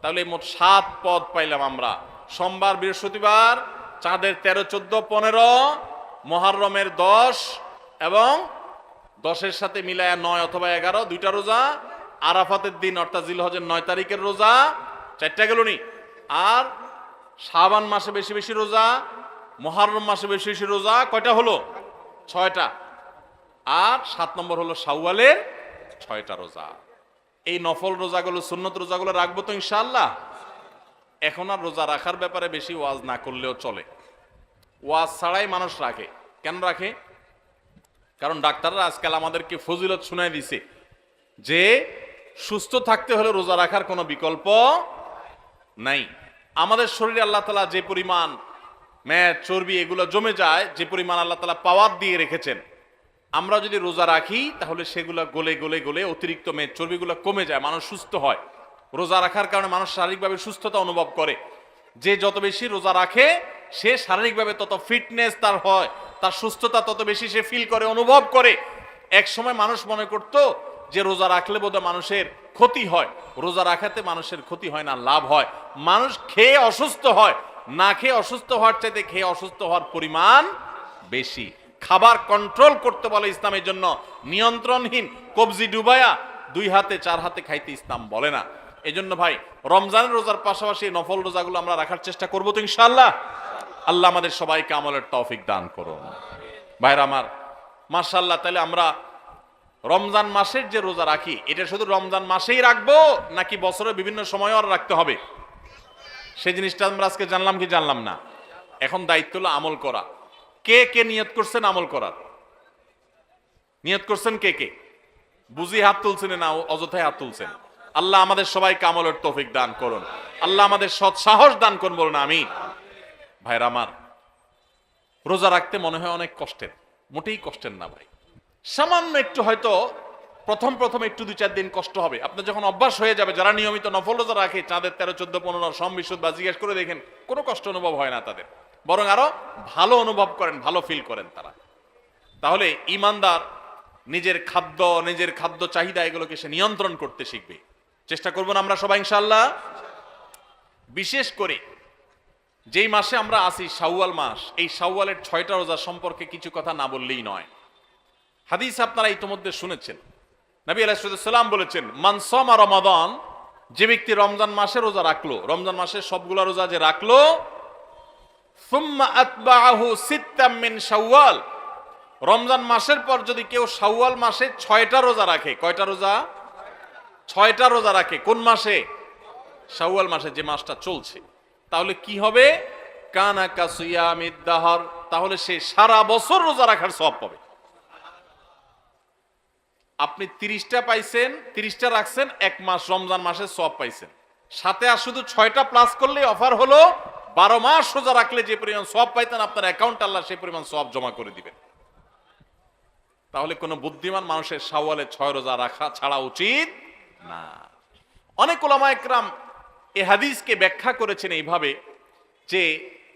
তাহলে মোট 7 পদ পাইলাম আমরা। সোমবার, বৃহস্পতিবার, চাঁদের 13, 14, 15, মুহররমের 10 এবং 10-এর সাথে মিলায়া 9 অথবা 11, 2টা রোজা। আরাফাতের দিন অর্থাৎ জিলহজের 9 তারিখের রোজা, 4টা গেল নি। আর শাবান মাসে বেশি বেশি রোজা, মুহররম মাসে বেশি বেশি রোজা, কয়টা হলো? 6টা। আর 7 নম্বর হলো শাওয়ালের 6টা রোজা। এই নফল রোজাগুলো, সুন্নত রোজাগুলো রাখবো তো ইনশাআল্লাহ। এখন আর রোজা রাখার ব্যাপারে বেশি ওয়াজ না করলেও চলে। ওয়াজ ছাড়াই মানুষ রাখে। কেন রাখে? কারণ ডাক্তাররা আজকাল আমাদেরকে ফজিলত শুনাই দিছে যে সুস্থ থাকতে হলে রোজা রাখার কোনো বিকল্প নাই। আমাদের শরীরে আল্লাহ তাআলা যে পরিমাণ মেদ, চর্বি এগুলো জমে যায়, যে পরিমাণ আল্লাহ তাআলা পাওয়ার দিয়ে রেখেছেন, আমরা যদি রোজা রাখি তাহলে সেগুলো গলে গলে গলে অতিরিক্ত মেদ, চর্বিগুলো কমে যায়, মানুষ সুস্থ হয়। রোজা রাখার কারণে মানুষ শারীরিকভাবে সুস্থতা অনুভব করে। যে যত বেশি রোজা রাখে সে শারীরিকভাবে তত ফিটনেস তার হয়, তার সুস্থতা তত বেশি সে ফিল করে, অনুভব করে। এক সময় মানুষ মনে করতো যে রোজা রাখলে বোধহয় মানুষের ক্ষতি হয়। রোজা রাখাতে মানুষের ক্ষতি হয় না, লাভ হয়। মানুষ খেয়ে অসুস্থ হয়, না খেয়ে অসুস্থ হওয়ার চাইতে খেয়ে অসুস্থ হওয়ার পরিমাণ বেশি। খাবার কন্ট্রোল করতে বলে ইসলামের জন্য, নিয়ন্ত্রণহীন কবজি ডুবায়া 2 হাতে 4 হাতে খাইতে ইসলাম বলে না। এই জন্য ভাই রমজানের রোজার পাশাপাশি নফল রোজাগুলো আমরা রাখার চেষ্টা করবো তো ইনশাআল্লাহ। আল্লাহ আমাদের সবাইকে আমলের তৌফিক দান করুন। ভাইরা আমার, মাশাআল্লাহ, তাহলে আমরা রমজান মাসের যে রোজা রাখি এটা শুধু রমজান মাসেই রাখবো নাকি বছরের বিভিন্ন সময়ও আর রাখতে হবে? সেই জিনিসটা আমরা আজকে জানলাম কি জানলাম না? এখন দায়িত্ব হলো আমল করা। কে কে নিয়ত করছেন আমল করার? নিয়ত করছেন কে কে? বুঝি হাত তুলছেন না অযথায় হাত তুলছেন? আল্লাহ আমাদের সবাইকে আমলের তৌফিক দান করুন। আল্লাহ আমাদের সৎ সাহস দান করুন, বলুন আমিন। ভাইরা আমার, রোজা রাখতে মনে হয় অনেক কষ্টের, মোটেই কষ্টের না ভাই। সামান্য একটু হয়তো প্রথম প্রথম একটু 2-4 দিন কষ্ট হবে, আপনার যখন অভ্যাস হয়ে যাবে। যারা নিয়মিত নফল রোজা রাখে, চাঁদের 13, 14, 15 সম বিশুদ্ধ বা জিজ্ঞেস করে দেখেন, কোনো কষ্ট অনুভব হয় না তাদের, বরং আরো ভালো অনুভব করেন, ভালো ফিল করেন তারা। তাহলে ইমানদার নিজের খাদ্য চাহিদা এগুলোকে সে নিয়ন্ত্রণ করতে শিখবে। চেষ্টা করব না আমরা সবাই ইনশাআল্লাহ। বিশেষ করে যেই মাসে আমরা আছি, শাওয়াল মাস, এই শাওয়ালের 6টা রোজা সম্পর্কে কিছু কথা না বললেই নয়। হাদিস আপনারা ইতিমধ্যে শুনেছেন, নবী আলাইহিস সালাম বলেছেন, মান সামা রমাদান, যে ব্যক্তি রমজান মাসে রোজা রাখলো, রমজান মাসে সবগুলা রোজা যে রাখলো, সুম্মা আতবাআহু সিত্তাম মিন শাওয়াল, রমজান মাসের পর যদি কেউ শাওয়াল মাসে 6টা রোজা রাখে, কয়টা রোজা? 6টা রোজা রাখে। কোন মাসে? শাওয়াল মাসে, যে মাসটা চলছে। তাহলে কি হবে? কানা কাসিয়ামিদ দাহর, তাহলে সে সারা বছর রোজা রাখার সওয়াব পাবে। আপনি 30টা পাইছেন, 30টা রাখছেন, 1 মাস রমজান মাসের সওয়াব পাইছেন। সাথে আর শুধু 6টা প্লাস করলে অফার হলো 12 মাস রোজা রাখলে যে পরিমাণ সওয়াব পাইতেন, আপনার অ্যাকাউন্ট আল্লাহ সেই পরিমাণ সওয়াব জমা করে দিবেন। তাহলে কোনো বুদ্ধিমান মানুষের শাওয়ালে 6 রোজা রাখা ছাড়া উচিত না। অনেক উলামা একরাম এই হাদিসকে ব্যাখ্যা করেছেন এইভাবে যে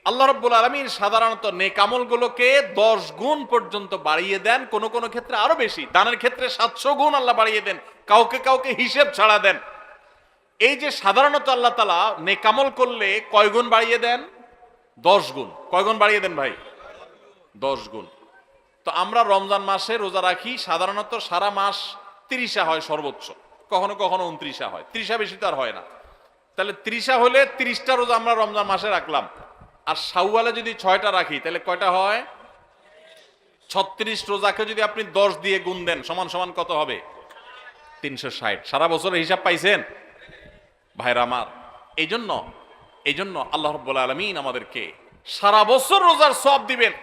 আল্লাহ রাব্বুল আলামিন সাধারণত নেক আমলগুলোকে 10 গুণ পর্যন্ত বাড়িয়ে দেন, কোন কোন ক্ষেত্রে আরো বেশি। দানের ক্ষেত্রে 700 গুণ আল্লাহ বাড়িয়ে দেন, কাউকে কাউকে হিসেব ছাড়া দেন। এই যে সাধারণত আল্লাহ তাআলা নেক আমল করলে কয় গুণ বাড়িয়ে দেন? 10 গুণ। কয় গুণ বাড়িয়ে দেন ভাই? 10 গুণ। তো আমরা রমজান মাসে রোজা রাখি, সাধারণত সারা মাস 30 হয় সর্বোচ্চ, কখনো কখনো 29 হয়, 30 বেশি তো আর হয় না। তাহলে 30 হলে 30টা রোজা আমরা রমজান মাসে রাখলাম, আর শাওয়ালে যদি 6টা রাখি তাহলে কয়টা হয়? 36 রোজাকে যদি আপনি 10 দিয়ে গুণ দেন, সমান সমান কত হবে? 360। সারা বছরের হিসাব পাইছেন ভাইরা আমার। এই জন্য আল্লাহ রাব্বুল আলামিন আমাদেরকে সারা বছর রোজার সওয়াব দিবেন।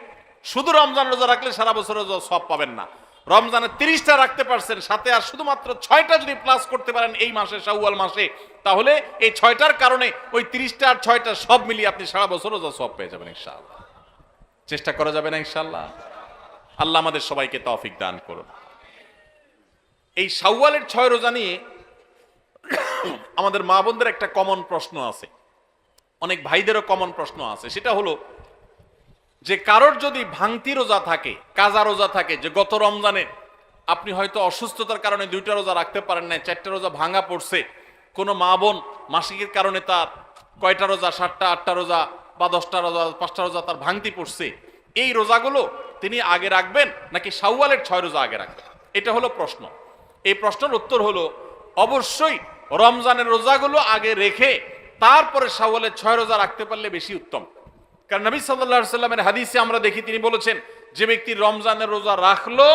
শুধু রমজান রোজা রাখলে সারা বছর রোজার সওয়াব পাবেন না। রমজানে 30টা রাখতে পারছেন, সাথে আর শুধুমাত্র 6টা যদি প্লাস করতে পারেন এই মাসে, শাওয়াল মাসে, তাহলে এই 6টার কারণে ওই 30টা আর 6টা সব মিলিয়ে আপনি সারা বছর রোজা সওয়াব পেয়ে যাবেন ইনশাআল্লাহ। চেষ্টা করা যাবে না ইনশাআল্লাহ? আল্লাহ আমাদের সবাইকে তৌফিক দান করুন। এই শাওয়ালের 6 রোজা নিয়ে আমাদের মা বোনদের একটা কমন প্রশ্ন আছে, অনেক ভাইদেরও কমন প্রশ্ন আছে। সেটা হলো যে কারোর যদি ভাঙতি রোজা থাকে, কাজা রোজা থাকে, যে গত রমজানে আপনি হয়তো অসুস্থতার কারণে 2টা রোজা রাখতে পারেন না, 4টা রোজা ভাঙা পড়ছে, কোনো মা বোন মাসিকের কারণে তার কয়টা রোজা, 7টা 8টা রোজা বা 10টা রোজা 5টা রোজা তার ভাঙতি পড়ছে, এই রোজাগুলো তিনি আগে রাখবেন নাকি শাওয়ালের 6 রোজা আগে রাখবেন? এটা হলো প্রশ্ন। এই প্রশ্নের উত্তর হলো অবশ্যই রমজানের রোজাগুলো আগে রেখে তারপরে শাওয়ালের 6 রোজা রাখতে পারলে বেশি উত্তম। কারণ নবী সাল্লাল্লাহু আলাইহি সাল্লামের হাদিসে আমরা দেখি, তিনি বলেছেন যে ব্যক্তি রমজানের রোজা রাখলো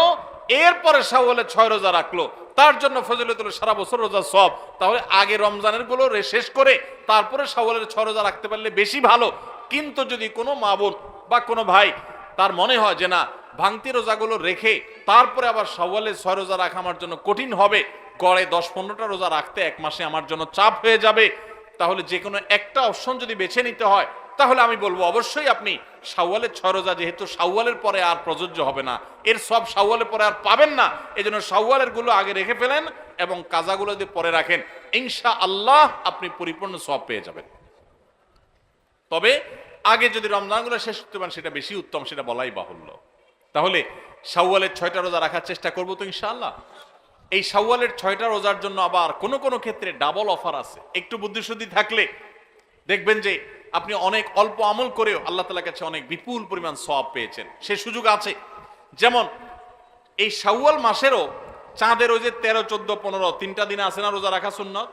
এরপরে শাওয়ালের 6 রোজা রাখলো, তার জন্য ফজিলত হলো সারা বছর রোজা সওয়াব। তাহলে আগে রমজানের গুলো শেষ করে তারপরে শাওয়ালের 6 রোজা রাখতে পারলে বেশি ভালো। কিন্তু যদি কোনো মা বোন বা কোনো ভাই তার মনে হয় যে না, ভাঙতি রোজাগুলো রেখে তারপরে আবার শাওয়ালের 6 রোজা রাখা আমার জন্য কঠিন হবে, গড়ে 10-15টা রোজা রাখতে 1 মাসে আমার জন্য চাপ হয়ে যাবে, তাহলে যে কোনো একটা অপশন যদি বেছে নিতে হয়, তাহলে আমি বলবো অবশ্যই আপনি শাওয়ালের 6 রোজা, যেহেতু শাওয়ালের পরে আর প্রযোজ্য হবে না, এর সব শাওয়ালের পরে আর পাবেন না, এজন্য শাওয়ালের গুলো আগে রেখে ফেলেন এবং কাজাগুলো যদি পরে রাখেন, ইনশাআল্লাহ আপনি পরিপূর্ণ সওয়াব পেয়ে যাবেন। তবে আগে যদি রমজানগুলো শেষ করতে পারেন সেটা বেশি উত্তম, সেটা বলাই বাহুল্য। তাহলে শাওয়ালের 6টা রোজা রাখার চেষ্টা করবো তো ইনশাআল্লাহ। এই শাওয়ালের 6টা রোজার জন্য আবার কোনো কোনো ক্ষেত্রে ডাবল অফার আছে। একটু বুদ্ধিশুদ্ধি থাকলে দেখবেন যে আপনি অনেক অল্প আমল করেও আল্লাহ তাআলার কাছে অনেক বিপুল পরিমাণ সওয়াব পেয়েছেন, সে সুযোগ আছে। যেমন এই শাওয়াল মাসেরও চাঁদের ওই যে 13, 14, 15 3টা দিন আছে না রোজা রাখা সুন্নাত,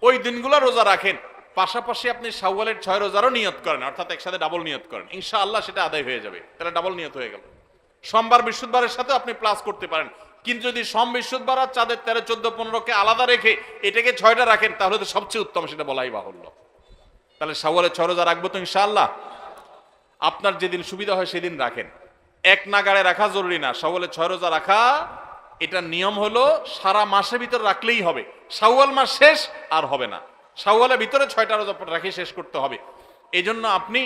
ওই দিনগুলো রোজা রাখেন, পাশাপাশি আপনি শাওয়ালের 6 রোজারও নিয়ত করেন, অর্থাৎ একসাথে ডাবল নিয়ত করেন, ইনশাআল্লাহ সেটা আদায় হয়ে যাবে। তাহলে ডাবল নিয়ত হয়ে গেল। সোমবার বৃহস্পতিবারের সাথে আপনি প্লাস করতে পারেন, কিন্তু যদি সোম বৃহস্পতিবার আর চাঁদের 13, 14, 15কে আলাদা রেখে এটাকে 6টা রাখেন তাহলে তো সবচেয়ে উত্তম, সেটা বলাই বাহুল্য। তাহলে শাওয়ালের 6 রোজা রাখবো তো ইনশাআল্লাহ। আপনার যেদিন সুবিধা হয় সেদিন রাখেন। এক নাগাড়ে রাখা জরুরি না। শাওয়ালে 6 রোজা রাখা এটা নিয়ম হলো সারা মাসের ভিতর রাখলেই হবে। শাওয়াল মাস শেষ আর হবে না, শাওয়ালের ভিতরে 6টা রোজা রাখি শেষ করতে হবে। এই জন্য আপনি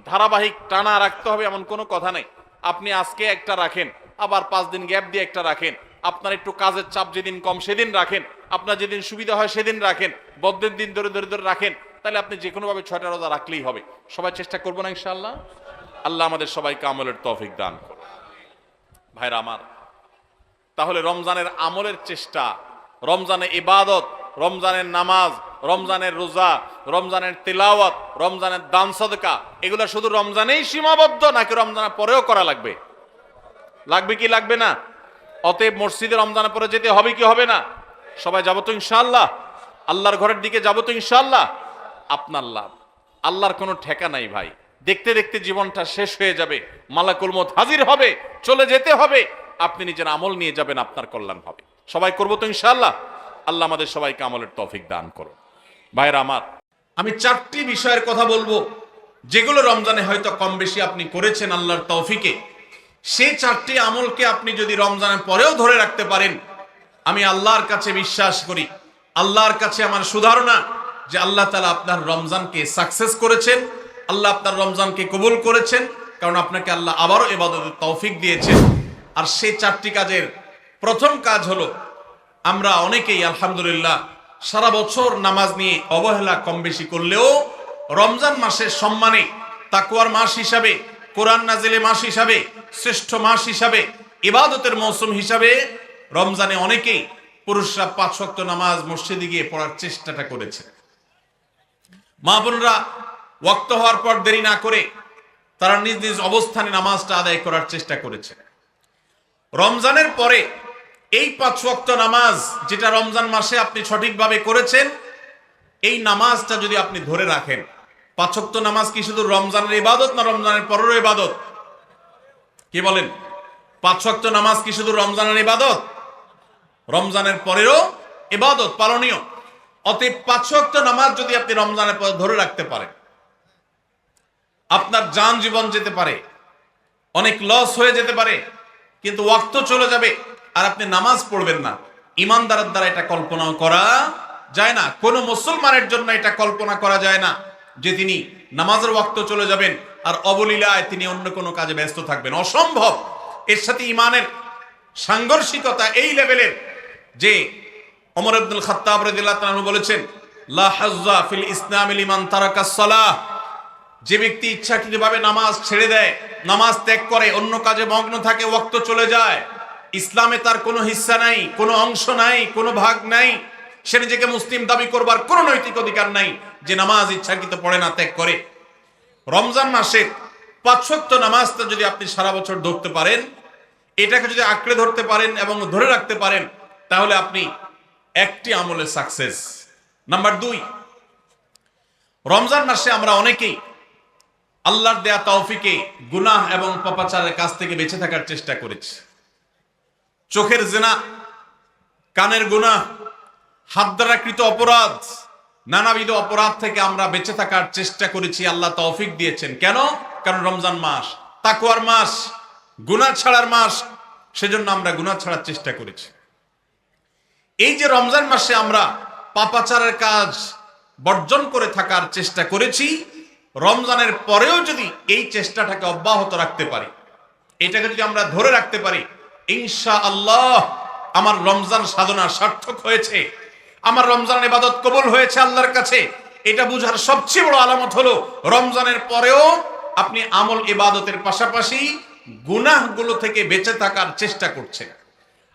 ধারাবাহিক টানা রাখতে হবে এমন কোনো কথা নেই। আপনি আজকে একটা রাখেন, আবার 5 দিন গ্যাপ দিয়ে একটা রাখেন, আপনার একটু কাজের চাপ যেদিন কম সেদিন রাখেন, আপনার যেদিন সুবিধা হয় সেদিন রাখেন, বদ্ধের দিন ধরে ধরে ধরে রাখেন, তাহলে আপনি যে কোনোভাবে 6টা রোজা রাখলেই হবে। সবাই চেষ্টা করবো না ইনশাআল্লাহ? আল্লাহ আমাদের সবাইকে আমলের তৌফিক দান করুন। ভাইরা আমার, তাহলে রমজানের আমলের চেষ্টা, রমজানের ইবাদত, রমজানের নামাজ, রমজানের রোজা, রমজানের তিলাওয়াত, রমজানের দান সদকা, এগুলো শুধু রমজানেই সীমাবদ্ধ নাকি রমজানের পরেও করা লাগবে? লাগবে কি লাগবে না? অতএব মসজিদে রমজানের পরে যেতে হবে কি হবে না? সবাই যাবো তো ইনশাআল্লাহ? আল্লাহর ঘরের দিকে যাবো তো ইনশাআল্লাহ? আপনার লাভ। আল্লাহর কোনো ঠেকা নাই ভাই। দেখতে দেখতে জীবনটা শেষ হয়ে যাবে, মালাকুল মউত হাজির হবে, চলে যেতে হবে। আপনি নিজের আমল নিয়ে যাবেন, আপনার কল্যাণ হবে। সবাই করবো তো ইনশাআল্লাহ? আল্লাহ আমাদের সবাইকে আমলের তৌফিক দান করুন। ভাইরা আমার, আমি 4টি বিষয়ের কথা বলবো যেগুলো রমজানে হয়তো কম বেশি আপনি করেছেন আল্লাহর তৌফিকে। সেই 4টি আমলকে আপনি যদি রমজানের পরেও ধরে রাখতে পারেন, আমি আল্লাহর কাছে বিশ্বাস করি, আল্লাহর কাছে আমার সুধারণা যে আল্লাহ তাআলা আপনার রমজানকে সাকসেস করেছেন, আল্লাহ আপনার রমজানকে কবুল করেছেন, কারণ আপনাকে আল্লাহ আবারও ইবাদতের তৌফিক দিয়েছেন। আর সেই 4টি কাজের প্রথম কাজ হলো, আমরা অনেকেই আলহামদুলিল্লাহ সারা বছর নামাজ নিয়ে অবহেলা কম বেশি করলেও রমজান মাসের সম্মানে, তাকওয়ার মাস হিসাবে, কোরআন নাজিলের মাস হিসাবে, শ্রেষ্ঠ মাস হিসাবে, ইবাদতের মৌসুম হিসাবে রমজানে অনেকেই পুরুষরা 5 ওয়াক্ত নামাজ মসজিদে গিয়ে পড়ার চেষ্টাটা করেছে। মা বোনরা ওয়াক্ত হওয়ার পর দেরি না করে তারা নিজ নিজ অবস্থানে নামাজটা আদায় করার চেষ্টা করেছে। রমজানের পরে এই 5 ওয়াক্ত নামাজ যেটা রমজান মাসে আপনি সঠিকভাবে করেছেন, এই নামাজটা যদি আপনি ধরে রাখেন, 5 ওয়াক্ত নামাজ কি শুধু রমজানের ইবাদত না রমজানের পরেরও ইবাদত? কি বলেন? 5 ওয়াক্ত নামাজ কি শুধু রমজানের ইবাদত? রমজানের পরেরও ইবাদত, পালনীয়। অতএব 5 ওয়াক্ত নামাজ যদি আপনি রমজানের পরে ধরে রাখতে পারেন, আপনার জান জীবন যেতে পারে, অনেক লস হয়ে যেতে পারে, কিন্তু ওয়াক্ত চলে যাবে আর আপনি নামাজ পড়বেন না। ইমানদারের দ্বারা এটা কল্পনা করা যায় না। কোন মুসলমানের জন্য এটা কল্পনা করা যায় না যে তিনি নামাজের ওয়াক্ত চলে যাবেন আর অবলীলায় তিনি অন্য কোনো কাজে ব্যস্ত থাকবেন। অসম্ভব। এর সাথে ইমানের সাংঘর্ষিকতা এই লেভেলের যে ওমর ইবনুল খাত্তাব রাদিয়াল্লাহু তাআলা বলেছেন, লা হাজ্জা ফিল ইসলাম লিমান তারাকাস সালাহ। যে ব্যক্তি ইচ্ছাকৃতভাবে নামাজ ছেড়ে দেয়, নামাজ ত্যাগ করে, অন্য কাজে মগ্ন থাকে, ওয়াক্ত চলে যায়, ইসলামে তার কোনো হিস্সা নাই, কোনো অংশ নাই, কোনো ভাগ নাই। সে নিজেকে মুসলিম দাবি করবার কোনো নৈতিক অধিকার নাই যে নামাজ ইচ্ছাকৃত পড়ে না, ত্যাগ করে। রমজান মাসের 5 ওয়াক্ত নামাজটা যদি আপনি সারা বছর ধরতে পারেন, এটাকে যদি আঁকড়ে ধরতে পারেন এবং ধরে রাখতে পারেন, তাহলে আপনি একটি আমলে সাকসেস। নাম্বার 2, রমজান মাসে আমরা অনেকেই আল্লাহর দেয়া তৌফিকে গুনাহ এবং পাপাচারের কাছ থেকে বেঁচে থাকার চেষ্টা করেছি। চোখের জিনা, কানের গুনাহ, হাত দ্বারা কৃত অপরাধ, নানাবিধ অপরাধ থেকে আমরা বেঁচে থাকার চেষ্টা করেছি। আল্লাহ তৌফিক দিয়েছেন। কেন? কারণ রমজান মাস তাকওয়ার মাস, গুনাহ ছাড়ার মাস, সেজন্য আমরা গুনাহ ছাড়ার চেষ্টা করেছি। এই যে রমজান মাসে আমরা পাপাচারের কাজ বর্জন করে থাকার চেষ্টা করেছি, রমজানের পরেও যদি এই চেষ্টাটাকে অব্যাহত রাখতে পারি, এটাকে যদি আমরা ধরে রাখতে পারি, ইনশাআল্লাহ আমার রমজান সাধনা সার্থক হয়েছে, আমার রমজানের ইবাদত কবুল হয়েছে আল্লাহর কাছে। এটা বুঝার সবচেয়ে বড় আলামত হলো রমজানের পরেও আপনি আমল ইবাদতের পাশাপাশি গুনাহগুলো থেকে বেঁচে থাকার চেষ্টা করছেন।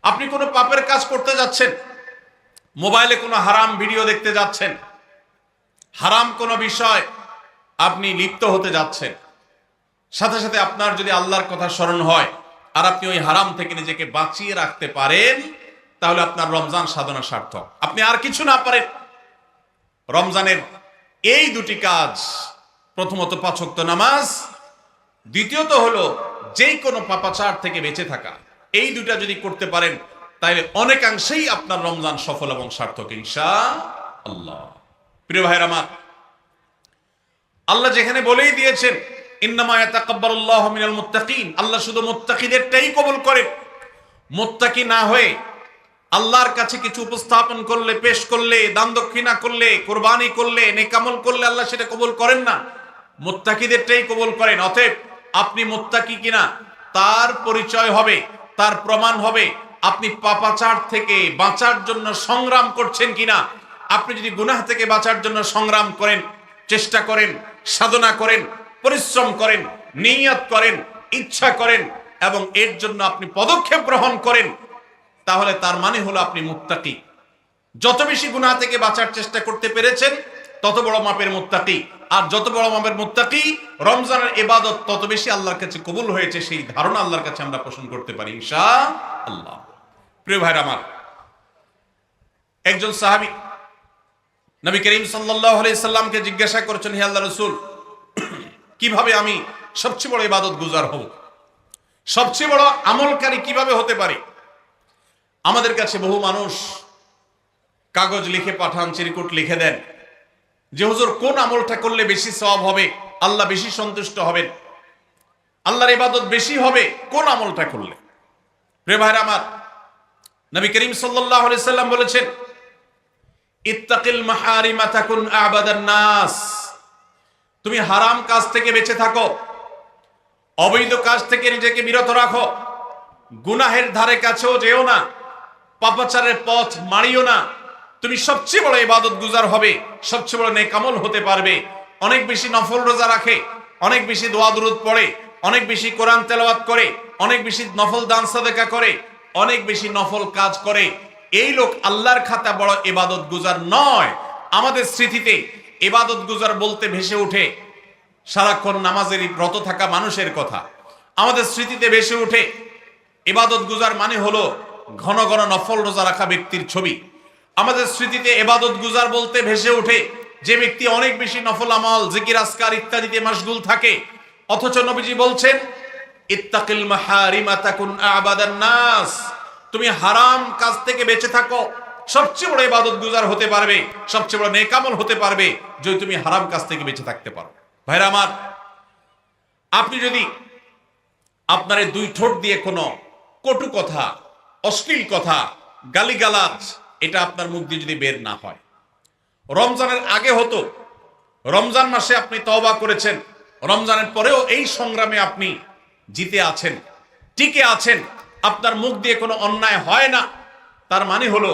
আপনি কোনো পাপের কাজ করতে যাচ্ছেন, মোবাইলে কোনো হারাম ভিডিও দেখতে যাচ্ছেন, হারাম কোনো বিষয় আপনি লিপ্ত হতে যাচ্ছেন, সাথে সাথে আপনার যদি আল্লাহর কথা স্মরণ হয় আর আপনি ওই হারাম থেকে নিজেকে বাঁচিয়ে রাখতে পারেন, তাহলে আপনার রমজান সাধনা সার্থক। আপনি আর কিছু না পারেন, রমজানের এই 2টি কাজ, প্রথমত 5 ওয়াক্ত নামাজ, দ্বিতীয়ত হলো যেই কোনো পাপাচার থেকে বেঁচে থাকা, এই 2টা যদি করতে পারেন তাহলে অনেকাংশেই আপনার রমজান সফল এবং সার্থক ইনশাআল্লাহ। প্রিয় ভাইরা আমার, আল্লাহ যেখানে বলেই দিয়েছেন ইন্নামা ইয়াতাকাব্বালুল্লাহু মিনাল মুত্তাকিন, আল্লাহ শুধু মুত্তাকিদেরটাই কবুল করেন। মুত্তাকি না হয়ে আল্লাহর কাছে কিছু উপস্থাপন করলে, পেশ করলে, দান দক্ষিণা করলে, কুরবানি করলে, নেকামল করলে আল্লাহ সেটা কবুল করেন না, মুত্তাকিদেরটাই কবুল করেন। অতএব আপনি মুত্তাকি কিনা তার পরিচয় হবে, তার প্রমাণ হবে আপনি পাপাচার থেকে বাঁচার জন্য সংগ্রাম করছেন কিনা। আপনি যদি গুনাহ থেকে বাঁচার জন্য সংগ্রাম করেন, চেষ্টা করেন, সাধনা করেন, পরিশ্রম করেন, নিয়ত করেন, ইচ্ছা করেন এবং এর জন্য আপনি পদক্ষেপ গ্রহণ করেন, তাহলে তার মানে হলো আপনি মুত্তাকি। যত বেশি গুনাহ থেকে বাঁচার চেষ্টা করতে পেরেছেন তত বড় মাপের মুত্তাকি। আর যত বড় মাপের মুত্তাকি, রমজানের ইবাদত তত বেশি আল্লাহর কাছে কবুল হয়েছে, সেই ধারণা আল্লাহর কাছে আমরা পোষণ করতে পারি ইনশাআল্লাহ। প্রিয় ভাইরা আমার, একজন সাহাবী নবী করিম সাল্লাল্লাহু আলাইহি সাল্লামকে জিজ্ঞাসা করেছেন, হে আল্লাহর রাসূল, কিভাবে আমি সবচেয়ে বড় ইবাদত গুজার হব, সবচেয়ে বড় আমলকারী কিভাবে হতে পারি? আমাদের কাছে বহু মানুষ কাগজ লিখে পাঠান, চিরকুট লিখে দেন যে হুজুর কোন আমলটা করলে বেশি সওয়াব হবে, আল্লাহ বেশি সন্তুষ্ট হবেন, আল্লাহর ইবাদত বেশি হবে কোন আমলটা করলে। প্রিয় ভাইরা আমার, নবী করিম সাল্লাল্লাহু আলাইহি সাল্লাম বলেছেন, ইত্তাকিল মাহারিমা তাকুন আবাদান নাস, তুমি হারাম কাজ থেকে বেঁচে থাকো, অবৈধ কাজ থেকে নিজেকে বিরত রাখো, গুনাহের ধারে কাছেও যেও না, পাপাচারের পথ মারিও না, তুমি সবচেয়ে বড় ইবাদত গুজার হবে, সবচেয়ে বড় নেক আমল হতে পারবে। অনেক বেশি নফল রোজা রাখে, অনেক বেশি দোয়া দুরূদ পড়ে, অনেক বেশি কোরআন তেলাওয়াত করে, অনেক বেশি নফল দান সাদাকা করে, অনেক বেশি নফল কাজ করে, এই লোক আল্লাহর খাতা বড় ইবাদত গুজার নয়। আমাদের স্মৃতিতে ইবাদত গুজার বলতে ভেসে ওঠে সারাক্ষণ নামাজেরই ব্রত থাকা মানুষের কথা, আমাদের স্মৃতিতে ভেসে ওঠে ইবাদত গুজার মানে হলো ঘন ঘন নফল রোজা রাখা ব্যক্তির ছবি। আমাদের স্মৃতিতে ইবাদত গুজার বলতে ভেসে ওঠে যে ব্যক্তি অনেক বেশি নফল আমল, জিকির, আজকার ইত্যাদিতে মাশগুল থাকে। অথচ নবীজি বলছেন, ইত্তাকিল মাহারিমা তাকুন আবাদান নাস, তুমি হারাম কাজ থেকে বেঁচে থাকো, সবচেয়ে বড় ইবাদত গুজার হতে পারবে, সবচেয়ে বড় নেক আমল হতে পারবে যদি তুমি হারাম কাজ থেকে বেঁচে থাকতে পারো। ভাইরা আমার, আপনি যদি আপনার এই দুই ঠোঁট দিয়ে কোনো কটু কথা, অশ্লীল কথা, গালিগালাজ এটা আপনার মুখ দিয়ে যদি বের না হয়, রমজানের আগে হতো, রমজান মাসে আপনি তওবা করেছেন, রমজানের পরেও এই সংগ্রামে আপনি জিতে আছেন, টিকে আছেন, আপনার মুখ দিয়ে কোনো অন্যায় হয় না, তার মানে হলো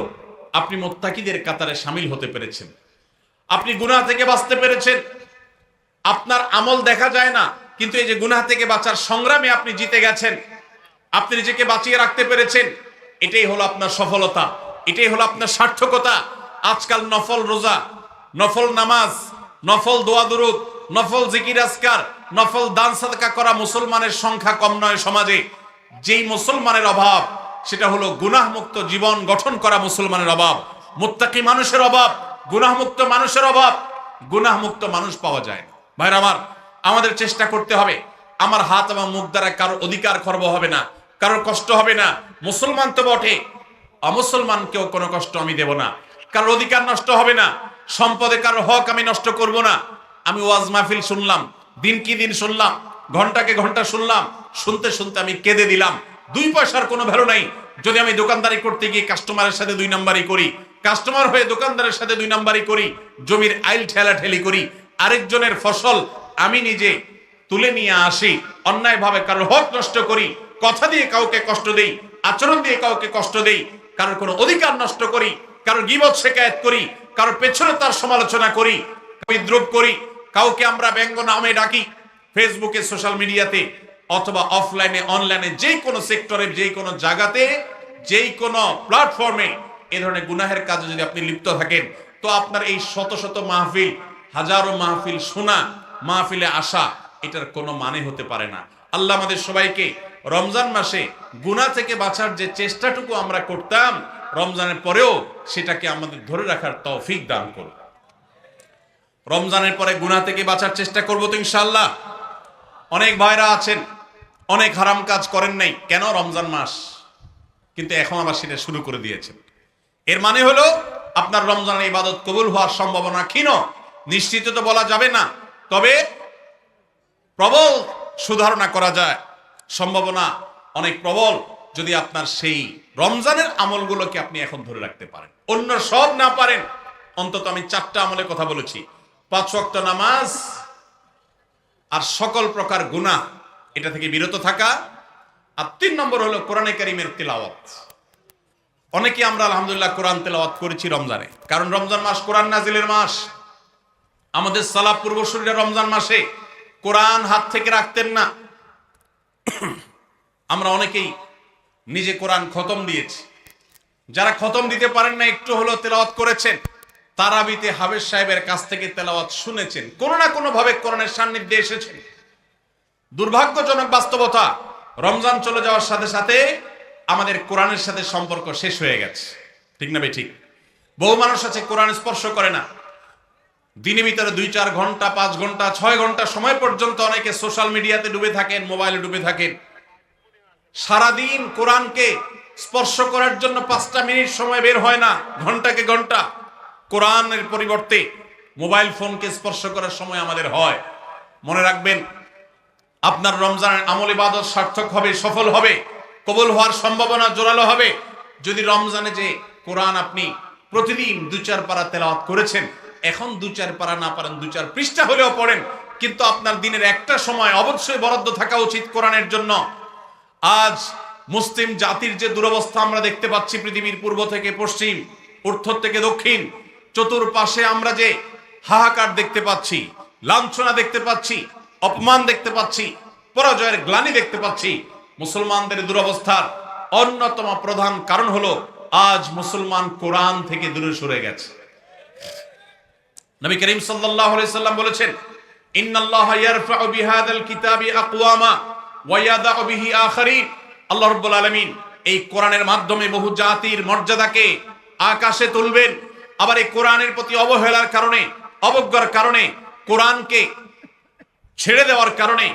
আপনি মুত্তাকিদের কাতারে শামিল হতে পেরেছেন, আপনি গুনাহ থেকে বাঁচতে পেরেছেন। আপনার আমল দেখা যায় না, কিন্তু এই যে গুনাহ থেকে বাঁচার সংগ্রামে আপনি জিতে গেছেন, আপনি নিজেকে বাঁচিয়ে রাখতে পেরেছেন, এটাই হলো আপনার সফলতা, এটাই হলো আপনার সার্থকতা। আজকাল নফল রোজা, নফল নামাজ, নফল দোয়া দুরূদ, নফল জিকির আজকার, নফল দান সাদকা করা মুসলমানের সংখ্যা কম নয় সমাজে। যেই মুসলমানের অভাব সেটা হলো গুনাহমুক্ত জীবন গঠন করা মুসলমানের অভাব, মুত্তাকি মানুষের অভাব, গুনাহমুক্ত মানুষের অভাব। গুনাহমুক্ত মানুষ পাওয়া যায় না। ভাইরা আমার, আমাদের চেষ্টা করতে হবে আমার হাত এবং মুখ দ্বারা কারোর অধিকার খর্ব হবে না, কারোর কষ্ট হবে না। মুসলমান তো বটে, অমুসলমানকেও কোনো কষ্ট আমি দেব না, কারোর অধিকার নষ্ট হবে না, সম্পদে কারোর হক আমি নষ্ট করব না। আমি ওয়াজ মাহফিল শুনলাম, দিন কি দিন শুনলাম, ঘন্টাকে ঘন্টা শুনলাম, শুনতে শুনতে আমি কেঁদে দিলাম। 2 পয়সার কোনো ভ্যালু নাই যদি আমি দোকানদারি করতে গিয়ে কাস্টমারের সাথে 2 নাম্বারি করি, কাস্টমার হয়ে দোকানদারের সাথে 2 নাম্বারি করি, জমির আইল ঠেলাঠেলি করি, আরেকজনের ফসল আমি নিজে তুলে নিয়ে আসি, অন্যায়ভাবে কারোর হক নষ্ট করি, কথা দিয়ে কাউকে কষ্ট দেই, আচরণ দিয়ে কাউকে কষ্ট দেই, কারোর কোনো অধিকার নষ্ট করি, কারোর গীবত শিকায়াত করি, কারোর পেছনে তার সমালোচনা করি, বিদ্রুপ করি, কাউকে আমরা ব্যঙ্গ নামে ডাকি, ফেসবুকে, সোশ্যাল মিডিয়াতে অথবা অফলাইনে, অনলাইনে, যে কোনো সেক্টরে, যে কোনো জায়গাতে, যেই কোনো প্ল্যাটফর্মে এই ধরনের গুনাহের কাজে যদি আপনি লিপ্ত থাকেন, তো আপনার এই শত শত মাহফিল, হাজারো মাহফিল শোনা, মাহফিলে আসা, এটার কোনো মানে হতে পারে না। আল্লাহ আমাদের সবাইকে রমজান মাসে গুনাহ থেকে বাঁচার যে চেষ্টাটুকু আমরা করতাম, রমজানের পরেও সেটাকে আমাদের ধরে রাখার তৌফিক দান করুন। রমজানের পরে গুনাহ থেকে বাঁচার চেষ্টা করব তো ইনশাআল্লাহ। অনেক ভাইরা আছেন অনেক হারাম কাজ করেন নাই, কেন? রমজান মাস, কিন্তু এখন আবার সেটা শুরু করে দিয়েছেন। এর মানে হলো আপনার রমজানের ইবাদত কবুল হওয়ার সম্ভাবনা ক্ষীণ। নিশ্চিত তো বলা যাবে না, তবে প্রবল সুধারণা করা যায়, সম্ভাবনা অনেক প্রবল যদি আপনার সেই রমজানের আমলগুলোকে আপনি এখন ধরে রাখতে পারেন। অন্য সব না পারেন, অন্তত আমি 4টা আমলের কথা বলেছি, 5 ওয়াক্ত নামাজ আর সকল প্রকার গুনাহ এটা থেকে বিরত থাকা, আর 3 নম্বর হলো কোরআনে কারীমের তিলাওয়াত। অনেকে আমরা আলহামদুলিল্লাহ কোরআন তেলাওয়াত করেছি রমজানে, কারণ রমজান মাস কোরআন নাজিলের মাস। আমাদের সালাফ পূর্বসূরীরা রমজান মাসে কোরআন হাত থেকে রাখতেন না। আমরা অনেকেই নিজে কোরআন খতম দিয়েছি। যারা খতম দিতে পারেন না, একটু হলো তেলাওয়াত করেছেন, তারাবিতে হাফেজ সাহেবের কাছ থেকে তেলাওয়াত শুনেছেন, কোনো না কোনো ভাবে কোরআনের সান্নিধ্যে এসেছেন। দুর্ভাগ্যজনক বাস্তবতা, রমজান চলে যাওয়ার সাথে সাথে আমাদের কোরআনের সাথে সম্পর্ক শেষ হয়ে গেছে। ঠিক না ভাই? ঠিক। বহু মানুষ আছে কোরআন স্পর্শ করে না। দিনের ভিতরে 2-4 ঘন্টা, 5 ঘন্টা, 6 ঘন্টা সময় পর্যন্ত অনেকে সোশ্যাল মিডিয়াতে ডুবে থাকেন, মোবাইলে ডুবে থাকেন। সারাদিন কোরআনকে স্পর্শ করার জন্য 5টা মিনিট সময় বের হয় না, ঘন্টাকে ঘন্টা কোরআনের পরিবর্তে মোবাইল ফোনকে স্পর্শ করার সময় আমাদের হয়। মনে রাখবেন, আপনার রমজানের আমল ইবাদত সার্থক হবে, সফল হবে, কবুল হওয়ার সম্ভাবনা জোরালো হবে যদি রমজানে যে কোরআন আপনি প্রতিদিন 2-4 পারা তেলাওয়াত করেছেন, এখন 2-4 পারা না পারেন 2-4 পৃষ্ঠা হলেও পড়েন, কিন্তু আপনার দিনের একটা সময় অবশ্যই বরাদ্দ থাকা উচিত কোরআনের জন্য। আজ মুসলিম জাতির যে দুরবস্থা আমরা দেখতে পাচ্ছি, পৃথিবীর পূর্ব থেকে পশ্চিম, উত্তর থেকে দক্ষিণ, চতুর্পাশে আমরা যে হাহাকার দেখতে পাচ্ছি, লাঞ্ছনা দেখতে পাচ্ছি, অপমান দেখতে পাচ্ছি, পরাজয়ের গ্লানি দেখতে পাচ্ছি, মুসলমানদের দুরবস্থার অন্যতম প্রধান কারণ হলো আজ মুসলমান কোরআন থেকে দূরে সরে গেছে। নবী করিম সাল্লাল্লাহু আলাইহি সাল্লাম বলেছেন, ইন্নাল্লাহা ইয়ারফাউ বিহাদাল কিতাবি আকওয়ামা ওয়া ইয়াদাউ বিহি আখারিন। আল্লাহ রাব্বুল আলামিন এই কোরআনের মাধ্যমে বহু জাতির মর্যাদাকে আকাশে তুলবেন। আবার এই কোরআনের প্রতি অবহেলার কারণে, অবজ্ঞার কারণে, কোরআনকে ছেড়ে দেওয়ার কারণে,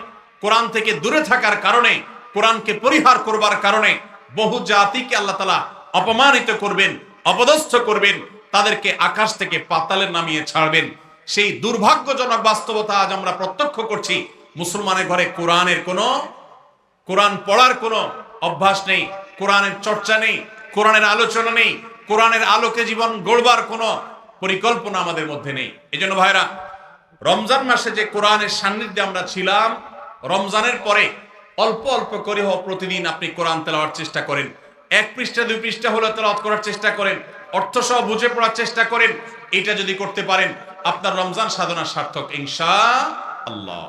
কোরআন থেকে দূরে থাকার কারণে, কোরআনকে পরিহার করবার কারণে বহু জাতিকে আল্লাহ তাআলা অপমানিত করবেন, অপদস্থ করবেন, তাদেরকে আকাশ থেকে পাতালে নামিয়ে ছাড়বেন। সেই দুর্ভাগ্যজনক বাস্তবতা আজ আমরা প্রত্যক্ষ করছি। মুসলমানের ঘরে কোরআন পড়ার কোনো অভ্যাস নেই, কোরআনের চর্চা নেই, কোরআনের আলোচনা নেই, কোরআনের আলোকে জীবন গড়বার কোনো পরিকল্পনা আমাদের মধ্যে নেই। এজন্য ভাইরা, রমজান মাসে যে কোরআনের সান্নিধ্যে আমরা ছিলাম, রমজানের পরে অল্প অল্প করে হোক প্রতিদিন আপনি কোরআন তেলাওয়ার চেষ্টা করেন। 1 পৃষ্ঠা 2 পৃষ্ঠা হলো তেলাওয়াত করার চেষ্টা করেন, অর্থ সহ বুঝে পড়ার চেষ্টা করেন। এটা যদি করতে পারেন, আপনার রমজান সাধনা সার্থক ইনশাআল্লাহ।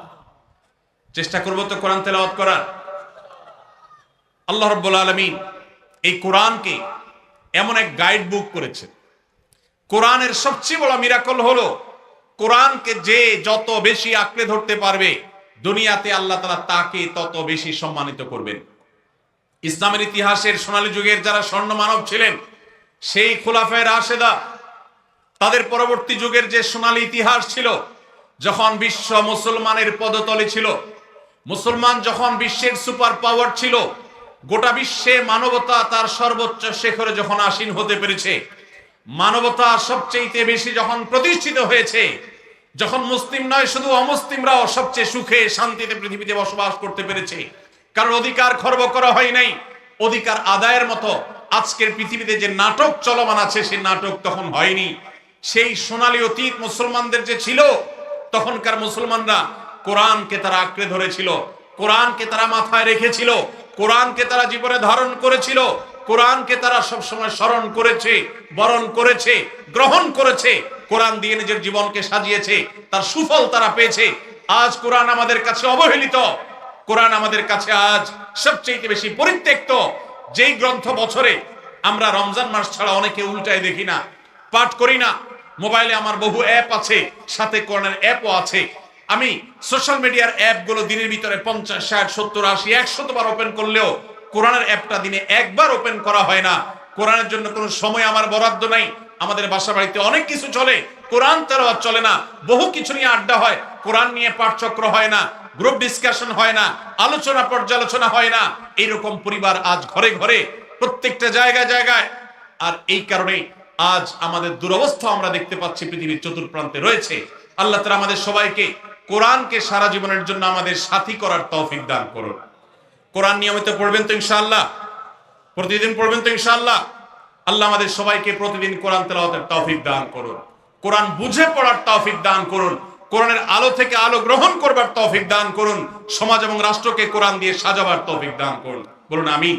চেষ্টা করব তো কোরআন তেলাওয়াত করার। আল্লাহ রাব্বুল আলামিন এই কোরআনকে এমন এক গাইড বুক করেছেন। কোরআনের সবচেয়ে বড় মিরাকল হলো, কোরআনকে যে যত বেশি আঁকড়ে ধরতে পারবে, দুনিয়াতে আল্লাহ তাআলা তাকে তত বেশি সম্মানিত করবেন। ইসলামের ইতিহাসের সোনালী যুগের যারা স্বর্ণ মানব ছিলেন, সেই খুলাফায়ে রাশেদা, তাদের পরবর্তী যুগের যে সোনালী ইতিহাস ছিল, যখন বিশ্ব মুসলমানের পদতলে ছিল, মুসলমান যখন বিশ্বের সুপার পাওয়ার ছিল, গোটা বিশ্বে মানবতা তার সর্বোচ্চ শিখরে যখন আসীন হতে পেরেছে, মানবতা সবচেয়ে বেশি যখন প্রতিষ্ঠিত হয়েছে, যখন মুসলিম নয় শুধু অমুসলিমরাও সবচেয়ে সুখে শান্তিতে পৃথিবীতে বসবাস করতে পেরেছে, কারণ অধিকার খর্ব করা হয় নাই, অধিকার আদায়ের মতো আজকের পৃথিবীতে যে নাটক চলমান আছে, সেই নাটক তখন হয়নি। সেই সোনালী অতীত মুসলমানদের যে ছিল, তখনকার মুসলমানরা কোরআনকে তারা আঁকড়ে ধরেছিল, কোরআনকে তারা মাথায় রেখেছিল, কোরআনকে তারা জীবনে ধারণ করেছিল, কোরআনকে তারা সবসময় স্মরণ করেছে, বরণ করেছে, গ্রহণ করেছে, কোরআন দিয়ে নিজের জীবনকে সাজিয়েছে, তার সুফল তারা পেয়েছে। আজ কোরআন আমাদের কাছে অবহেলিত, কোরআন আমাদের কাছে আজ সবচেয়ে বেশি পরিত্যক্ত। যেই গ্রন্থ বছরে আমরা রমজান মাস ছাড়া অনেকে উল্টায় দেখি না, পাঠ করি না। মোবাইলে আমার বহু অ্যাপ আছে, সাথে কোরআনের অ্যাপও আছে। আমি সোশ্যাল মিডিয়ার অ্যাপগুলো দিনের ভিতরে 50, 60, 70, 80, 100 বার ওপেন করলেও কোরআনের অ্যাপটা দিনে একবার ওপেন করা হয় না। কোরআনের জন্য কোনো সময় আমার বরাদ্দ নাই। আমাদের বাসা বাড়িতে অনেক কিছু চলে, কোরআন তেলাওয়াত চলে না। বহু কিছু নিয়ে আড্ডা হয়, কোরআন নিয়ে পাঠচক্র হয় না, গ্রুপ ডিসকাশন হয় না, আলোচনা পর্যালোচনা হয় না। এইরকম পরিবার আজ ঘরে ঘরে, প্রত্যেকটা জায়গায় জায়গায়। আর এই কারণে আজ আমাদের দুরবস্থা আমরা দেখতে পাচ্ছি পৃথিবীর চতুর্প্রান্তে রয়েছে। আল্লাহ তাআলা আমাদের সবাইকে কোরআনকে সারা জীবনের জন্য আমাদের সাথী করার তৌফিক দান করুন। কোরআন নিয়মিত পড়বেন তো ইনশাআল্লাহ? প্রতিদিন পড়বেন তো ইনশাআল্লাহ? আল্লাহ আমাদের সবাইকে প্রতিদিন কোরআন তেলাওয়াতের তৌফিক দান করুন, কোরআন বুঝে পড়ার তৌফিক দান করুন, কোরআনের আলো থেকে আলো গ্রহণ করবার তৌফিক দান করুন, সমাজ এবং রাষ্ট্রকে কোরআন দিয়ে সাজাবার তৌফিক দান করুন। বলুন আমিন।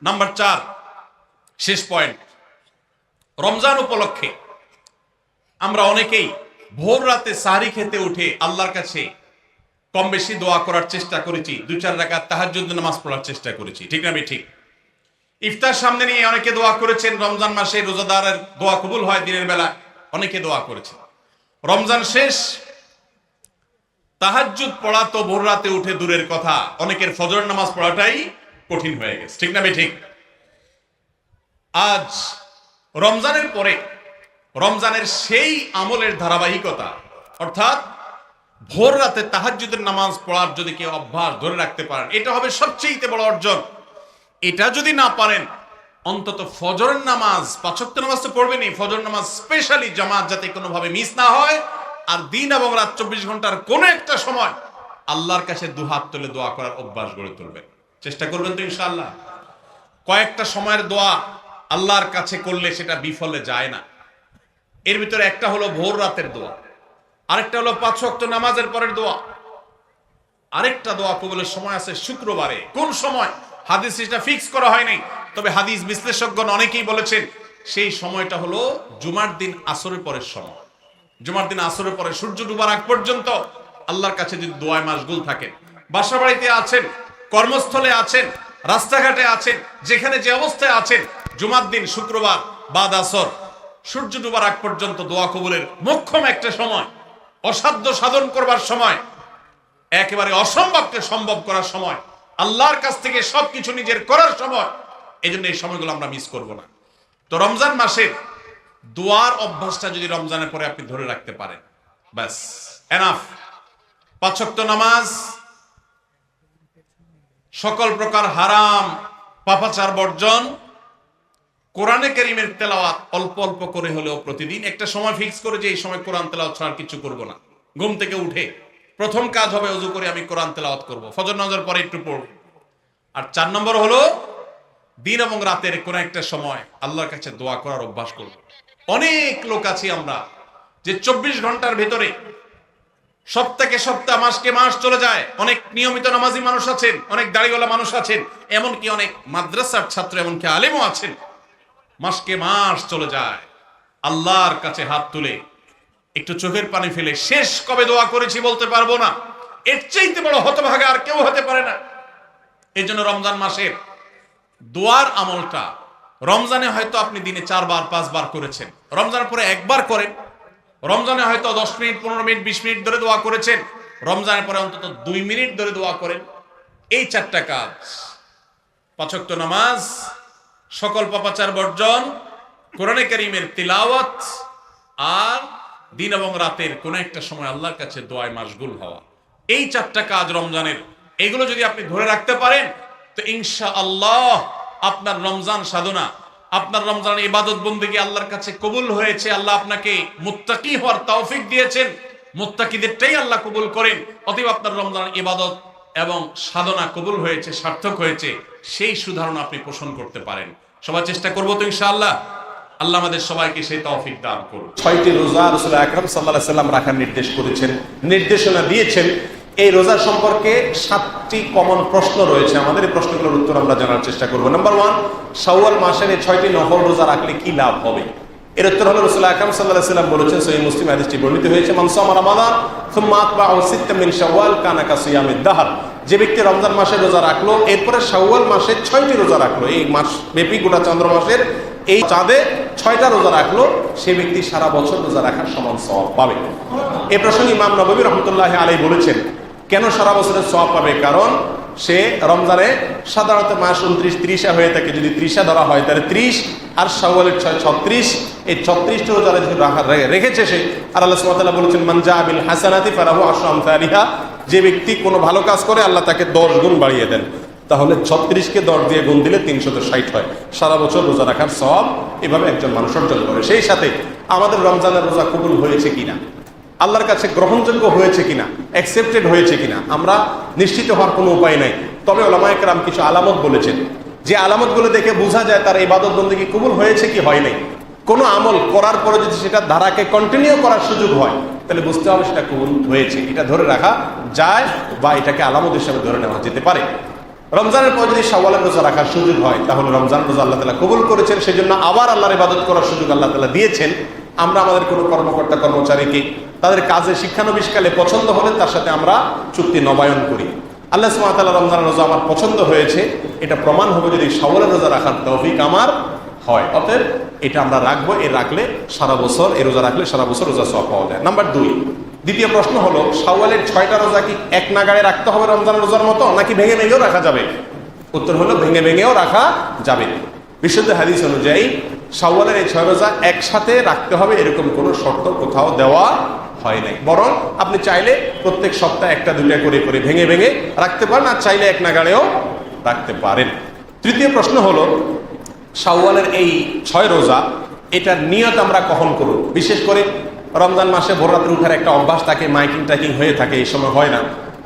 নাম্বার 4, শেষ পয়েন্ট। রমজান উপলক্ষে আমরা অনেকেই ভোর রাতে সাহরি খেতে উঠে আল্লাহর কাছে কম বেশি দোয়া করার চেষ্টা করেছি, 2-4 রাকাত তাহাজ্জুদ নামাজ পড়ার চেষ্টা করেছি, ঠিক না ঠিক? ইফতার সামনে নিয়ে অনেকে দোয়া করেছেন। রমজান মাসে রোজাদারের দোয়া কবুল হয় দিনের বেলা, অনেকে দোয়া করেছেন। রমজান শেষ, তাহাজ্জুদ পড়া তো ভোর রাতে উঠে দূরের কথা, অনেকের ফজর নামাজ পড়াটাই কঠিন হয়ে গেছে, ঠিক না ঠিক? আজ রমজানের পরে রমজানের সেই আমলের ধারাবাহিকতা, অর্থাৎ ভোর রাতে তাহাজ্জুদের নামাজ পড়ার যদি কেউ অভ্যাস ধরে রাখতে পারেন, এটা হবে সবচেয়ে বড় অর্জন। এটা যদি না পারেন, অন্তত ফজরের নামাজ, 5 ওয়াক্ত নামাজ তো পড়বেনই, ফজর নামাজ স্পেশালি জামাত যাতে কোনোভাবে মিস না হয়, আর দিন এবং রাত 24 ঘন্টার কোন একটা সময় আল্লাহর কাছে দুহাত তুলে দোয়া করার অভ্যাস গড়ে তুলবেন। চেষ্টা করবেন তো ইনশাআল্লাহ? কয়েকটা সময়ের দোয়া আল্লাহর কাছে করলে সেটা বিফলে যায় না। এর ভিতরে একটা হলো ভোর রাতের দোয়া, আরেকটা হলো 5 ওয়াক্ত নামাজের পরের দোয়া, আরেকটা দোয়া কবুলের সময় আছে শুক্রবারে। কোন সময় হাদিস এটা ফিক্স করা হয় নাই, তবে হাদিস বিশ্লেষকগণ অনেকেই বলেছেন সেই সময়টা হলো জুমার দিন আসরের পরের সময়। জুমার দিন আসরের পরে সূর্য ডুবার আগ পর্যন্ত আল্লাহর কাছে যদি দোয়ায় মাশগুল থাকেন, বাসা বাড়িতে আছেন, কর্মস্থলে আছেন, রাস্তাঘাটে আছেন, যেখানে যে অবস্থায় আছেন, জুমার দিন শুক্রবার বাদ আসর সূর্য ডুবার আগ পর্যন্ত দোয়া কবুলের মোক্ষম একটা সময়, অসাধ্য সাধন করবার সময়, একেবারে অসম্ভবকে সম্ভব করার সময়, আল্লাহর কাছ থেকে সবকিছু নিজের করার সময়। এই জন্য এই সময়গুলো আমরা মিস করব না। তো রমজান মাসের দোয়ার অভ্যাসটা যদি রমজানের পরে আপনি ধরে রাখতে পারেন, ব্যাস এনাফ। 5 ওয়াক্ত নামাজ, সকল প্রকার হারাম পাপাচার বর্জন, কোরআনে কারীমের তেলাওয়াত অল্প অল্প করে হলেও প্রতিদিন একটা সময় ফিক্স করে যে এই সময় কোরআন তেলাওয়াত ছাড়া কিছু করব না। ঘুম থেকে উঠে প্রথম কাজ হবে ওযু করে আমি কোরআন তেলাওয়াত করব, ফজর নামাজের পরে একটু পড়ব। আর 4 নম্বর হলো দিন এবং রাতের কোন একটা সময় আল্লাহর কাছে দোয়া করার অভ্যাস করব। অনেক লোক আছি আমরা যে 24 ঘন্টার ভিতরে সপ্তাহে সপ্তাহ, মাসকে মাস চলে যায়। অনেক নিয়মিত নামাজি মানুষ আছেন, অনেক দাড়িওয়ালা মানুষ আছেন, এমনকি অনেক মাদ্রাসার ছাত্র, এমনকি আলেমও আছেন। মাসকে মাস চলে যায়, আল্লাহর কাছে হাত তুলে একটু চোখের পানি ফেলে শেষ কবে দোয়া করেছি বলতে পারবো না। এর চাইতে বড় হতভাগা আর কেউ হতে পারে না। এই জন্য রমজান মাসের দোয়ার আমলটা, রমজানে হয়তো আপনি দিনে 4 বার 5 বার করেছেন, রমজানের পরে একবার করেন। রমজানে হয়তো 10 মিনিট 15 মিনিট 20 মিনিট ধরে দোয়া করেছেন, রমজানের পরে অন্তত 2 মিনিট ধরে দোয়া করেন। এই 4টা কাজ, 5 ওয়াক্ত নামাজ, সকল পাপাচার বর্জন, কোরআনে কারীমের তিলাওয়াত, আর দিন এবং রাতের কোন একটা সময় আল্লাহর কাছে দোয়ায় মাশগুল হওয়া, এই 4টা কাজ রমজানের, এগুলো যদি আপনি ধরে রাখতে পারেন তো ইনশাআল্লাহ আপনার রমজান সাধনা, আপনার রমজানের ইবাদত বন্দেগী আল্লাহর কাছে কবুল হয়েছে। আল্লাহ আপনাকে মুত্তাকি হওয়ার তৌফিক দিয়েছেন, মুত্তাকিদেরটাই আল্লাহ কবুল করেন। অতএব আপনার রমজানের ইবাদত এবং সাধনা কবুল হয়েছে, সার্থক হয়েছে, সেই সুধারণা আপনি পোষণ করতে পারেন। সবাই চেষ্টা করবো তো ইনশাআল্লাহ। আল্লাহ আমাদের সবাইকে সেই তৌফিক দান করুন। 6টি রোজা রাসূল আকরাম সাল্লাল্লাহু আলাইহি ওয়াসাল্লাম রাখার নির্দেশ করেছেন, নির্দেশনা দিয়েছেন। এই রোজা সম্পর্কে 7টি কমন প্রশ্ন রয়েছে। আমাদের এই প্রশ্নগুলোর উত্তর আমরা জানার চেষ্টা করব। নাম্বার 1, শাওয়াল মাসের এই 6টি নফল রোজা রাখলে কি লাভ হবে? এর উত্তর হলো রাসূল আকরাম সাল্লাল্লাহু আলাইহি ওয়াসাল্লাম বলেছেন, সহিহ মুসলিম হাদিসটি বর্ণিত হয়েছে, মান সামা রমাদান সুম্মা আতবাহু সিত্তাম মিন শাওয়াল কানা কাসিয়ামিদ দাহর। যে ব্যক্তি রমজান মাসে রোজা রাখলো, এরপরে শাওয়াল মাসে 6টি রোজা রাখলো, এই মাস ব্যাপী গোটা চন্দ্র মাসের এই চাঁদে 6টা রোজা রাখলো, সে ব্যক্তি সারা বছর রোজা রাখার সমান সওয়াব পাবে। এই প্রসঙ্গে ইমাম নববী রাহমাতুল্লাহি আলাইহি বলেছেন, কেন সারা বছরের সওয়াব পাবে? কারণ সে রমজানে সাধারণত মাস 29-30 হয়ে থাকে, যদি 30 ধরা হয় তাহলে 30, আর শাওয়ালের 36, এই 36টা রোজা রেখেছে সে। আর আল্লাহ সুবহানাহু ওয়া তাআলা বলেছেন, মান জা বিল হাসানাতি ফালাহু আশরু আমসালিহা, যে ব্যক্তি কোনো ভালো কাজ করে আল্লাহ তাকে 10 গুণ বাড়িয়ে দেন। তাহলে 36কে 10 দিয়ে গুণ দিলে 360 হয়। সারা বছর রোজা রাখার সওয়াব এভাবে একজন মানুষ অর্জন করে। সেই সাথে আমাদের রমজানের রোজা কবুল হয়েছে কিনা আল্লাহর কাছে গ্রহণযোগ্য হয়েছে কিনা, অ্যাকসেপ্টেড হয়েছে কিনা আমরা নিশ্চিত হওয়ার কোনো উপায় নাই। তবে ওলামায়ে কেরাম কিছু আলামত বলেছেন, যে আলামতগুলো দেখে বোঝা যায় তার ইবাদত বন্দেগী কবুল হয়েছে কি হয় নাই। কোনো আমল করার পরে যদি সেটা ধারাকে কন্টিনিউ করার সুযোগ হয়, তাহলে বুঝতে হবে সেটা কবুল হয়েছে, এটা ধরে রাখা যায় বা এটাকে আলামত হিসেবে ধরে নেওয়া যেতে পারে। রমজানের পর যদি শাওয়ালের রোজা রাখার সুযোগ হয়, তাহলে রমজান রোজা আল্লাহ তাআলা কবুল করেছেন, সেজন্য আবার আল্লাহর ইবাদত করার সুযোগ আল্লাহ তাআলা দিয়েছেন। আমরা আমাদের কোনো কর্মকর্তা কর্মচারীকে তাদের কাজে শিক্ষানবিশকালে পছন্দ হলে তার সাথে আমরা চুক্তি নবায়ন করি। আল্লাহ সুবহানাহু ওয়া তাআলা রমজানের রোজা আমার পছন্দ হয়েছে, এটা প্রমাণ হবে যদি শাওয়ালের রোজা রাখার তৌফিক আমার হয়। অতএব এটা আমরা রাখবো, এ রাখলে সারা বছর, এই রোজা রাখলে সারা বছর রোজা সওয়াব পাওয়া যায়। নাম্বার 2, দ্বিতীয় প্রশ্ন হলো শাওয়ালের 6টা রোজা কি এক নাগাড়ে রাখতে হবে রমজানের রোজার মতো, নাকি ভেঙে ভেঙেও রাখা যাবে? উত্তর হলো ভেঙে ভেঙেও রাখা যাবে। বিশুদ্ধ হাদিস অনুযায়ী শাওয়ালের এই 6 রোজা একসাথে রাখতে হবে এরকম কোনো শর্ত কোথাও দেওয়া হয় নাই। বরং আপনি চাইলে প্রত্যেক সপ্তাহে একটা দুইটা করে করে ভেঙে ভেঙে রাখতে পারেন, আর চাইলে এক নাগাড়েও রাখতে পারেন। তৃতীয় প্রশ্ন হলো শাওয়ালের এই 6 রোজা এটার নিয়ত আমরা কখন করব? বিশেষ করে রমজান মাসে ভোর রাতে উঠার একটা অভ্যাস থাকে, মাইকিং টাইকিং হয়ে থাকে, এই সময় হয় না।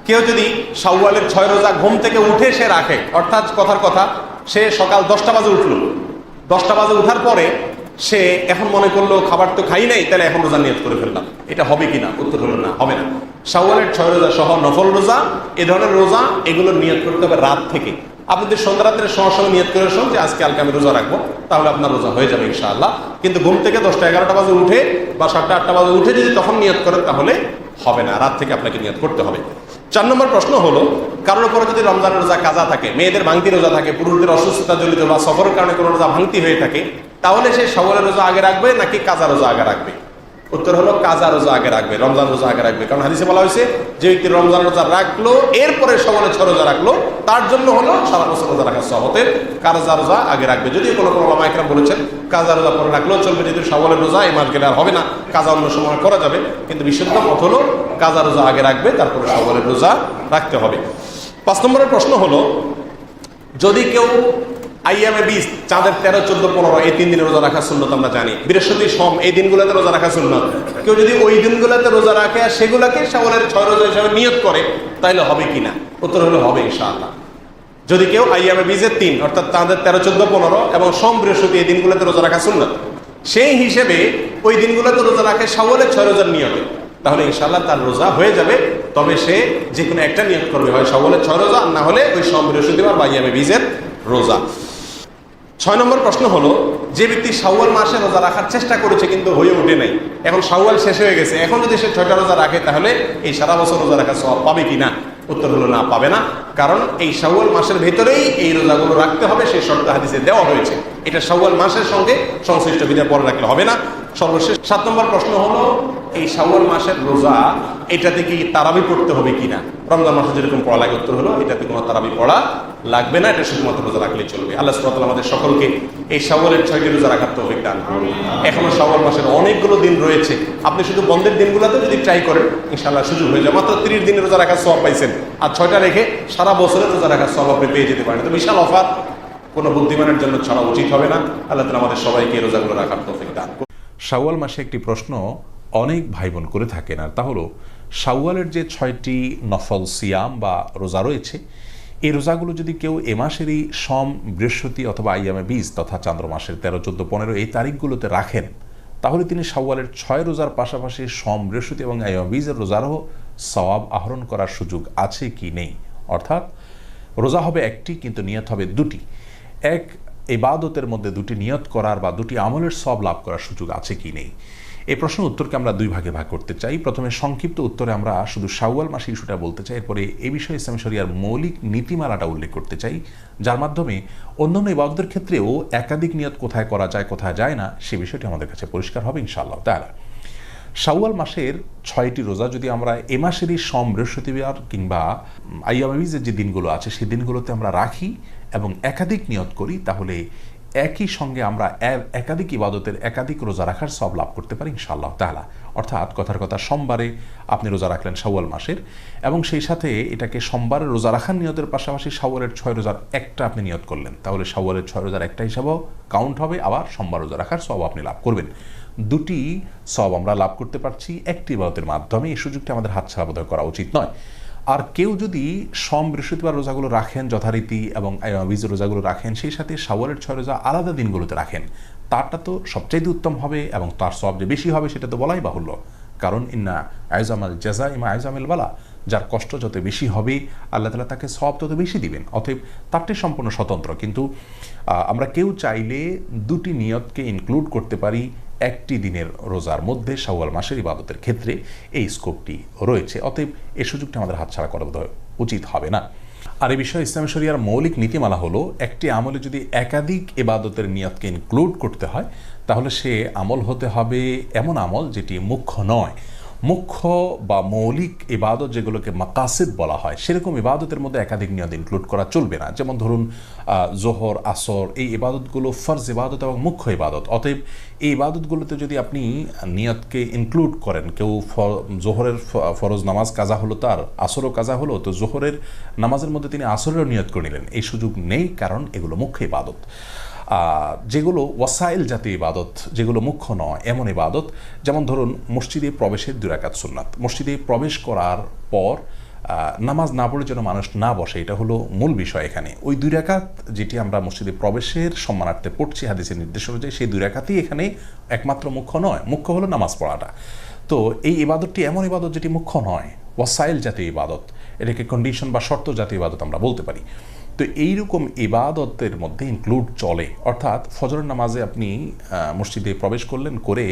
কেউ যদি শাওয়ালের 6 রোজা ঘুম থেকে উঠে সে রাখে, অর্থাৎ কথার কথা সে সকাল 10টা বাজে উঠলো, 10টা বাজে উঠার পরে সে এখন মনে করলো খাবার তো খাই নাই, তাহলে এখন রোজা নিয়ত করে ফেললাম, এটা হবে কিনা? উত্তর হলো না, হবে না। শাওয়ালের 6 রোজা সহ নফল রোজা, এ ধরনের রোজা এগুলো নিয়ত করতে হবে রাত থেকে। আপনি যদি সন্ধ্যা রাত্রের সঙ্গে নিয়ত করে শোন যে আজকে কালকে আমি রোজা রাখবো, তাহলে আপনার রোজা হয়ে যাবে ইনশাআল্লাহ। কিন্তু ঘুম থেকে 10টা 11টা বাজে উঠে বা 7টা 8টা বাজে উঠে যদি তখন নিয়ত করেন তাহলে হবে না, রাত থেকে আপনাকে নিয়ত করতে হবে। 4 নম্বর প্রশ্ন হলো কারোর উপরে যদি রমজানের রোজা কাজা থাকে, মেয়েদের ভাঙতি রোজা থাকে, পুরুষদের অসুস্থতা জড়িত বা সফরের কারণে কোনো রোজা ভাঙতি হয়ে থাকে, তাহলে সে শাওয়ালের রোজা আগে রাখবে নাকি কাজা রোজা আগে রাখবে? উত্তর হলো কাজা রোজা আগে রাখবে, রমজান রোজা আগে রাখবে। কারণ হাদিসে বলা হয়েছে যে ব্যক্তি রমজান রোজা রাখলো এরপরে শাওয়ালের 6 রোজা রাখলো, তার জন্য হলো সারা বছর রোজা রাখার সওয়াবের কাজা রোজা আগে রাখবে। যদিও কোনো কোনো ওলামায়ে কেরাম বলেছেন কাজা রোজা পরে রাখলেও চলবে, যেহেতু শাওয়ালের রোজা এই মাস গেলে আর হবে না, কাজা অন্য সময় করা যাবে। কিন্তু বিশুদ্ধ মত হলো কাজা রোজা আগে রাখবে, তারপরে শাওয়ালের রোজা রাখতে হবে। 5 নম্বরের প্রশ্ন হলো যদি কেউ আইয়ামে 20, চাঁদের 13, 14, 15 এই 3 দিনে রোজা রাখা সুন্নত আমরা জানি, বৃহস্পতি সোম এই দিনগুলোতে রোজা রাখা সুন্নত, কেউ যদি ওই দিনগুলোতে রোজা রাখে আর সেগুলোকে শাওয়ালের 6 রোজা হিসাবে নিয়ত করে, তাহলে হবে কিনা? উত্তর হলো হবে ইনশাআল্লাহ। যদি কেউ আইয়ামে 20-এর 3 অর্থাৎ চাঁদের 13, 14, 15 এবং সোম বৃহস্পতি এই দিনগুলোতে রোজা রাখা সুন্নত, সেই হিসেবে ওই দিনগুলোতে রোজা রাখে শাওয়ালের 6 রোজার নিয়তে, তাহলে ইনশাআল্লাহ তার রোজা হয়ে যাবে। তবে সে যে কোনো একটা নিয়ত করবে, হয় শাওয়ালের 6 রোজা, না হলে ওই সোম বৃহস্পতিবার বা আইয়ামে 20-এর রোজা। 6 নম্বর প্রশ্ন হলো যে ব্যক্তি শাওয়াল মাসে রোজা রাখার চেষ্টা করেছে কিন্তু হয়ে ওঠে নাই, এখন শাওয়াল শেষ হয়ে গেছে, এখন যদি সে 6টা রোজা রাখে তাহলে এই সারা বছর রোজা রাখার সওয়াব পাবে কিনা? উত্তর হলো না, পাবে না। কারণ এই শাওয়াল মাসের ভেতরেই এই রোজাগুলো রাখতে হবে, সেই শর্ত হাদিসে দেওয়া হয়েছে। এটা শাওয়াল মাসের সঙ্গে সংশ্লিষ্ট বিধায় পরে রাখলে হবে না। সর্বশেষ 7 নম্বর প্রশ্ন হলো এই শাওয়াল মাসের রোজা এটাতে কি তারাবি পড়তে হবে কিনা? রমজান মাসে যেরকম পড়া লাগে, উত্তর হলো এটাতে কোনো তারাবি পড়া লাগবে না, এটা শুধুমাত্র রোজা রাখলেই চলবে। আল্লাহ সুবহানাহু ওয়া তাআলা আমাদের সকলকে এই শাওয়ালের 6টি রোজা রাখার তৌফিক দান করুন। এখনো শাওয়াল মাসের অনেকগুলো দিন রয়েছে, আপনি শুধু বন্ধের দিনগুলোতে যদি ট্রাই করেন ইনশাআল্লাহ সুযোগ হয়ে যায়। মাত্র 30 দিনের রোজা রাখার সওয়াব পাইছেন, আর 6টা রেখে সারা বছরের রোজা রাখার সওয়াব আপনি পেয়ে যেতে পারেন। তো বিশাল অফার, কোনো বুদ্ধিমানের জন্য ছাড়া উচিত হবে না। আল্লাহ তাআলা আমাদের সবাইকে এই রোজাগুলো রাখার তৌফিক দান করুন। শাওয়াল মাসে একটি প্রশ্ন অনেক ভাই বোন করে থাকেন, আর তা হলো শাওয়ালের যে 6টি নফল সিয়াম বা রোজা রয়েছে, এই রোজাগুলো যদি কেউ এ মাসেরই সোম বৃহস্পতি অথবা আইয়ামে 20 তথা চান্দ্র মাসের 13, 14, 15 এই তারিখগুলোতে রাখেন, তাহলে তিনি শাওয়ালের 6 রোজার পাশাপাশি সোম বৃহস্পতি এবং আইয়ামে 20-এর রোজারও সওয়াব আহরণ করার সুযোগ আছে কি নেই? অর্থাৎ রোজা হবে একটি কিন্তু নিয়ত হবে দুটি, এক ইবাদতের মধ্যে দুটি নিয়ত করার বা দুটি আমলের সওয়াব লাভ করার সুযোগ আছে কি নেই? এই প্রশ্নের উত্তরকে আমরা 2 ভাগে ভাগ করতে চাই। প্রথমে সংক্ষিপ্ত উত্তরে আমরা শুধু শাওয়াল মাসে ইস্যুটা বলতে চাই, এরপরে এই বিষয়ে ইসলামী শরিয়ার মৌলিক নীতিমালাটা উল্লেখ করতে চাই, যার মাধ্যমে অন্যান্য ইবাদতের ক্ষেত্রেও একাধিক নিয়ত কোথায় করা যায় কোথায় যায় না সে বিষয়টি আমাদের কাছে পরিষ্কার হবে ইনশাআল্লাহ তাআলা। শাওয়াল মাসের 6টি রোজা যদি আমরা এ মাসেরই সোম বৃহস্পতিবার কিংবা আইয়ামে 20-এর যে দিনগুলো আছে সেই দিনগুলোতে আমরা রাখি এবং একাধিক নিয়ত করি, তাহলে একই সঙ্গে আমরা একাধিক ইবাদতের একাধিক রোজা রাখার সব লাভ করতে পারি ইনশাআল্লাহ তাআলা। অর্থাৎ কথার কথা সোমবারে আপনি রোজা রাখলেন শাওয়াল মাসের, এবং সেই সাথে এটাকে সোমবারে রোজা রাখার নিয়তের পাশাপাশি শাওয়ালের 6 রোজার একটা আপনি নিয়ত করলেন, তাহলে শাওয়ালের 6 রোজার একটা হিসাবেও কাউন্ট হবে, আবার সোমবার রোজা রাখার সব আপনি লাভ করবেন। দুটি সব আমরা লাভ করতে পারছি একটি ইবাদতের মাধ্যমে। এই সুযোগটা আমাদের হাতছাড়া বোধহয় করা উচিত নয়। আর কেউ যদি সোম বৃহস্পতিবার রোজাগুলো রাখেন যথারীতি এবং বীজ রোজাগুলো রাখেন, সেই সাথে শাওয়ালের 6 রোজা আলাদা দিনগুলোতে রাখেন, তারটা তো সবচাইতে উত্তম হবে এবং তার সব যে বেশি হবে সেটা তো বলাই বাহুল্য। কারণ ইন্না আইজামাল জাযা ইমা আইজামিল বালা, যার কষ্ট যত বেশি হবে আল্লাহ তাআলা তাকে সব তত বেশি দিবেন। অতএব তারটি সম্পূর্ণ স্বতন্ত্র। কিন্তু আমরা কেউ চাইলে দুটি নিয়তকে ইনক্লুড করতে পারি একটি দিনের রোজার মধ্যে শাওয়াল মাসের ইবাদতের ক্ষেত্রে, এই স্কোপটি রয়েছে। অতএব এই সুযোগটা আমাদের হাতছাড়া করা বোধহয় উচিত হবে না। আর এই বিষয়ে ইসলামী শরিয়ার মৌলিক নীতিমালা হলো, একটি আমলে যদি একাধিক ইবাদতের নিয়তকে ইনক্লুড করতে হয় তাহলে সে আমল হতে হবে এমন আমল যেটি মুখ্য নয়। মুখ্য বা মৌলিক ইবাদত যেগুলোকে মাকাসিদ বলা হয়, সেরকম ইবাদতের মধ্যে একাধিক নিয়ত ইনক্লুড করা চলবে না। যেমন ধরুন জোহর, আসর, এই ইবাদতগুলো ফরজ ইবাদত এবং মুখ্য ইবাদত। অতএব এই ইবাদতগুলোতে যদি আপনি নিয়তকে ইনক্লুড করেন, কেউ জোহরের ফরজ নামাজ কাজা হলো, তার আসরও কাজা হলো, তো জোহরের নামাজের মধ্যে তিনি আসরেরও নিয়ত করে নিলেন, এই সুযোগ নেই, কারণ এগুলো মুখ্য ইবাদত। যেগুলো ওয়াসাইল জাতীয় ইবাদত, যেগুলো মুখ্য নয় এমন ইবাদত, যেমন ধরুন মসজিদে প্রবেশের 2 রাকাত সুন্নাত, মসজিদে প্রবেশ করার পর নামাজ না পড়ে যেন মানুষ না বসে, এটা হলো মূল বিষয় এখানে। ওই 2 রাকাত যেটি আমরা মসজিদে প্রবেশের সম্মানার্থে পড়ছি হাদিসের নির্দেশ অনুযায়ী, সেই 2 রাকাতই এখানে একমাত্র মুখ্য নয়, মুখ্য হলো নামাজ পড়াটা। তো এই ইবাদতটি এমন ইবাদত যেটি মুখ্য নয়, ওয়াসাইল জাতীয় ইবাদত, এটাকে কন্ডিশন বা শর্ত জাতীয় ইবাদত আমরা বলতে পারি। তো এইরকম ইবাদতের মধ্যে ইনক্লুড চলে। অর্থাৎ ফজরের নামাজে আপনি মসজিদে প্রবেশ করলেন, করে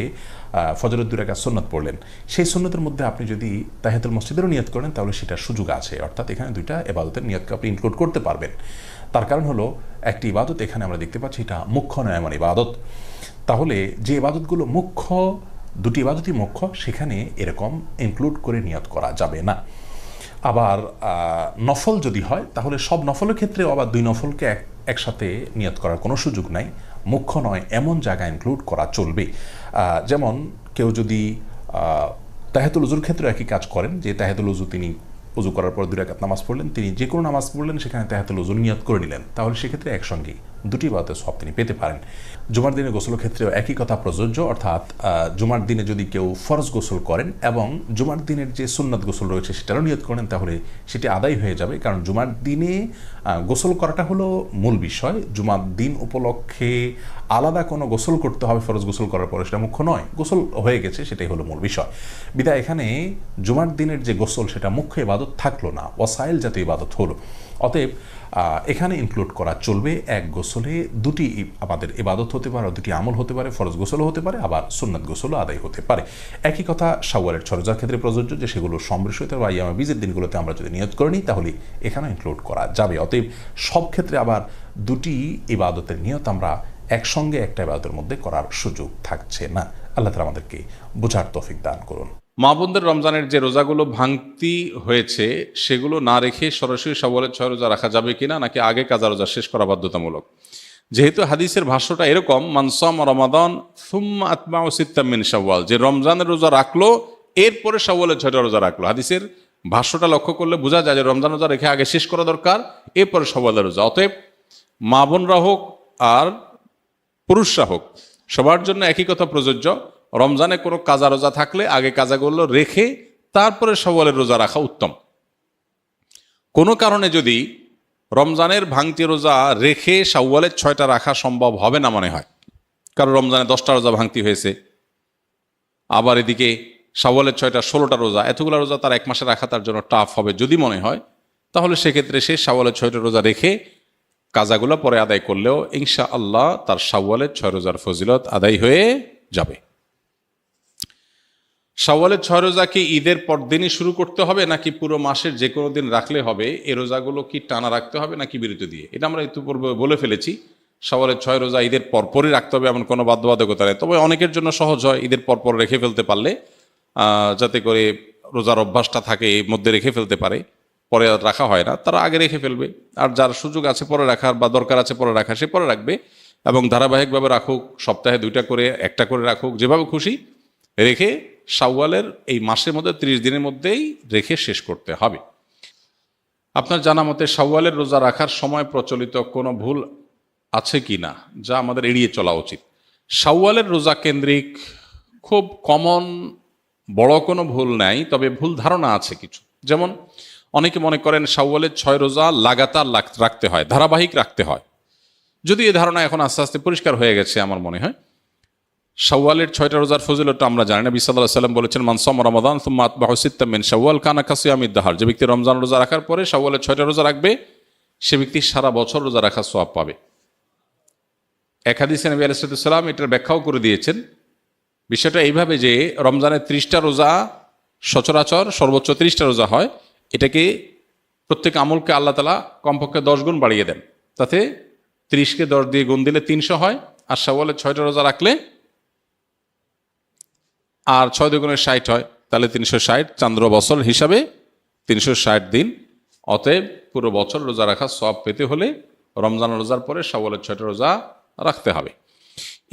ফজরের 2 রাকাত সুন্নাত পড়লেন, সেই সুন্নতের মধ্যে আপনি যদি তাহিয়াতুল মসজিদেরও নিয়ত করেন তাহলে সেটার সুযোগ আছে। অর্থাৎ এখানে 2টা ইবাদতের নিয়তকে আপনি ইনক্লুড করতে পারবেন। তার কারণ হলো একটি ইবাদত এখানে আমরা দেখতে পাচ্ছি এটা মুখ্য নয় এমন ইবাদত। তাহলে যে ইবাদতগুলো মুখ্য, 2টি ইবাদতই মুখ্য, সেখানে এরকম ইনক্লুড করে নিয়ত করা যাবে না। আবার নফল যদি হয় তাহলে সব নফলের ক্ষেত্রে আবার 2 নফলকে একসাথে নিয়ত করার কোনো সুযোগ নাই, মুখ্য নয় এমন জায়গায় ইনক্লুড করা চলবে। যেমন কেউ যদি তাহিয়াতুল উজুর ক্ষেত্রে একই কাজ করেন, যে তাহিয়াতুল উজু তিনি উজু করার পর 2 রাকাত নামাজ পড়লেন, তিনি যে কোনো নামাজ পড়লেন সেখানে তাহিয়াতুল উজু নিয়ত করে নিলেন, তাহলে সেক্ষেত্রে একসঙ্গে 2টি ইবাদতের সওয়াব তিনি পেতে পারেন। জুমার দিনে গোসলের ক্ষেত্রেও একই কথা প্রযোজ্য। অর্থাৎ জুমার দিনে যদি কেউ ফরজ গোসল করেন এবং জুমার দিনের যে সুন্নাত গোসল রয়েছে সেটারও নিয়ত করেন, তাহলে সেটি আদায় হয়ে যাবে। কারণ জুমার দিনে গোসল করাটা হলো মূল বিষয়। জুমার দিন উপলক্ষে আলাদা কোনো গোসল করতে হবে ফরজ গোসল করার পরে, সেটা মুখ্য নয়, গোসল হয়ে গেছে সেটাই হলো মূল বিষয়। বিধায় এখানে জুমার দিনের যে গোসল সেটা মুখ্য ইবাদত থাকলো না, ওয়াসাইল জাতীয় ইবাদত হলো। অতএব এখানে ইনক্লুড করা চলবে এক গোসলে 2টি আমাদের ইবাদত হতে পারে, 2টি আমল হতে পারে, ফরজ গোসলও হতে পারে, আবার সুন্নাত গোসলও আদায় হতে পারে। একই কথা শাওয়ালের 6 রোজার ক্ষেত্রে প্রযোজ্য, যে সেগুলো সোম বৃহস্পতিবার বা ইয়ামে বীজের দিনগুলোতে আমরা যদি নিয়ত করে নিই তাহলে এখানে ইনক্লুড করা যাবে। অতএব সব ক্ষেত্রে আবার 2টি ইবাদতের নিয়ত আমরা একসঙ্গে একটা ইবাদতের মধ্যে করার সুযোগ থাকছে না। আল্লাহ তাআলা আমাদেরকে বোঝার তৌফিক দান করুন। মা বোনদের রমজানের যে রোজাগুলো ভাঙতি হয়েছে সেগুলো না রেখে সরাসরি শাওয়ালের 6 রোজা রাখা যাবে কিনা, নাকি আগে কাজা রোজা শেষ করা বাধ্যতামূলক? যেহেতু হাদিসের ভাষ্যটা এরকম, মান সামা রমাদান সুম্মা আতবাউ সিত্তাম মিন শাওয়াল, যে রমজানের রোজা রাখলো এরপরে শাওয়ালের 6টা রোজা রাখলো, হাদিসের ভাষ্যটা লক্ষ্য করলে বোঝা যায় যে রমজান রোজা রেখে আগে শেষ করা দরকার, এরপরে শাওয়ালের রোজা। অতএব মা বোনরা হোক আর পুরুষরা হোক সবার জন্য একই কথা প্রযোজ্য। রমজানে কোনো কাজা রোজা থাকলে আগে কাজাগুলো রেখে তারপরে শাওয়ালের রোজা রাখা উত্তম। কোনো কারণে যদি রমজানের ভাঙতি রোজা রেখে শাওয়ালের 6টা রাখা সম্ভব হবে না মনে হয়, কারণ রমজানে 10টা রোজা ভাঙতি হয়েছে, আবার এদিকে শাওয়ালের 6টা 16টা রোজা, এতগুলো রোজা তার 1 মাসে রাখা তার জন্য টাফ হবে যদি মনে হয়, তাহলে সেক্ষেত্রে সে শাওয়ালের 6টা রোজা রেখে কাজাগুলো পরে আদায় করলেও ইনশাআল্লাহ তার শাওয়ালের 6 রোজার ফজিলত আদায় হয়ে যাবে। শাওয়ালের 6 রোজা কি ঈদের পরদিনই শুরু করতে হবে, নাকি পুরো মাসের যে কোনো দিন রাখলে হবে? এই রোজাগুলো কি টানা রাখতে হবে নাকি বিরতি দিয়ে? এটা আমরা ইতিপূর্বে বলে ফেলেছি, শাওয়ালের 6 রোজা ঈদের পরপরই রাখতে হবে এমন কোনো বাধ্যবাধকতা নেই। তবে অনেকের জন্য সহজ হয় ঈদের পরপর রেখে ফেলতে পারলে, যাতে করে রোজার অভ্যাসটা থাকে এর মধ্যে রেখে ফেলতে পারে, পরে রাখা হয় না, তারা আগে রেখে ফেলবে। আর যার সুযোগ আছে পরে রাখার বা দরকার আছে পরে রাখার, সে পরে রাখবে। এবং ধারাবাহিকভাবে রাখুক, সপ্তাহে 2টা করে 1টা করে রাখুক, যেভাবে খুশি রেখে শাওয়ালের এই মাসের মধ্যে 30 দিনের মধ্যেই রেখে শেষ করতে হবে। আপনার জানা মতে শাওয়ালের রোজা রাখার সময় প্রচলিত কোনো ভুল আছে কি না, যা আমাদের এড়িয়ে চলা উচিত? শাওয়ালের রোজা কেন্দ্রিক খুব কমন বড় কোনো ভুল নাই, তবে ভুল ধারণা আছে কিছু। যেমন অনেকে মনে করেন শাওয়ালের 6 রোজা লাগাতার রাখতে হয়, ধারাবাহিক রাখতে হয়। যদি এই ধারণা এখন আস্তে আস্তে পরিষ্কার হয়ে গেছে আমার মনে হয়। শাওয়ালের 6টা রোজার ফজিলতটা আমরা জানি। নবী সাল্লাল্লাহু আলাইহি ওয়াসাল্লাম বলেছেন, মান সামা রমাদান সুম্মা আতবাহু সিত্তাম মিন শাওয়াল কানা কাসিয়ামিদ দাহর। যে ব্যক্তি রমজান রোজা রাখার পরে শাওয়ালের 6টা রোজা রাখবে, সে ব্যক্তি সারা বছর রোজা রাখার সওয়াব পাবে। এক হাদিসে নবী আলাইহিস সালাম এটার ব্যাখ্যাও করে দিয়েছেন। বিষয়টা এইভাবে যে রমজানের 30টা রোজা সচরাচর সর্বোচ্চ 30টা রোজা হয়, এটাকে প্রত্যেক আমলকে আল্লাহ তাআলা কমপক্ষে 10 গুণ বাড়িয়ে দেন। তাতে 30কে 10 দিয়ে গুণ দিলে 300 হয়, আর শাওয়ালের 6টা রোজা রাখলে আর 6 দুগুণে 60 হয়, তাহলে 360, চান্দ্র বছর হিসাবে 360 দিন। অতএব পুরো বছর রোজা রাখার সওয়াব পেতে হলে রমজান রোজার পরে শাওয়ালের 6টা রোজা রাখতে হবে।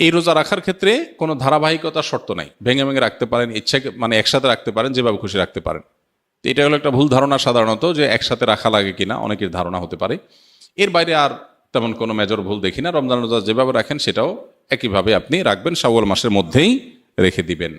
এই রোজা রাখার ক্ষেত্রে কোনো ধারাবাহিকতার শর্ত নাই, ভেঙে ভেঙে রাখতে পারেন, ইচ্ছা মানে একসাথে রাখতে পারেন, যেভাবে খুশি রাখতে পারেন। এটা হলো একটা ভুল ধারণা সাধারণত, যে একসাথে রাখা লাগে কিনা অনেকের ধারণা হতে পারে। এর বাইরে আর তেমন কোনো মেজর ভুল দেখি না। রমজান রোজা যেভাবে রাখেন সেটাও একইভাবে আপনি রাখবেন, শাওয়াল মাসের মধ্যেই রেখে দিবেন।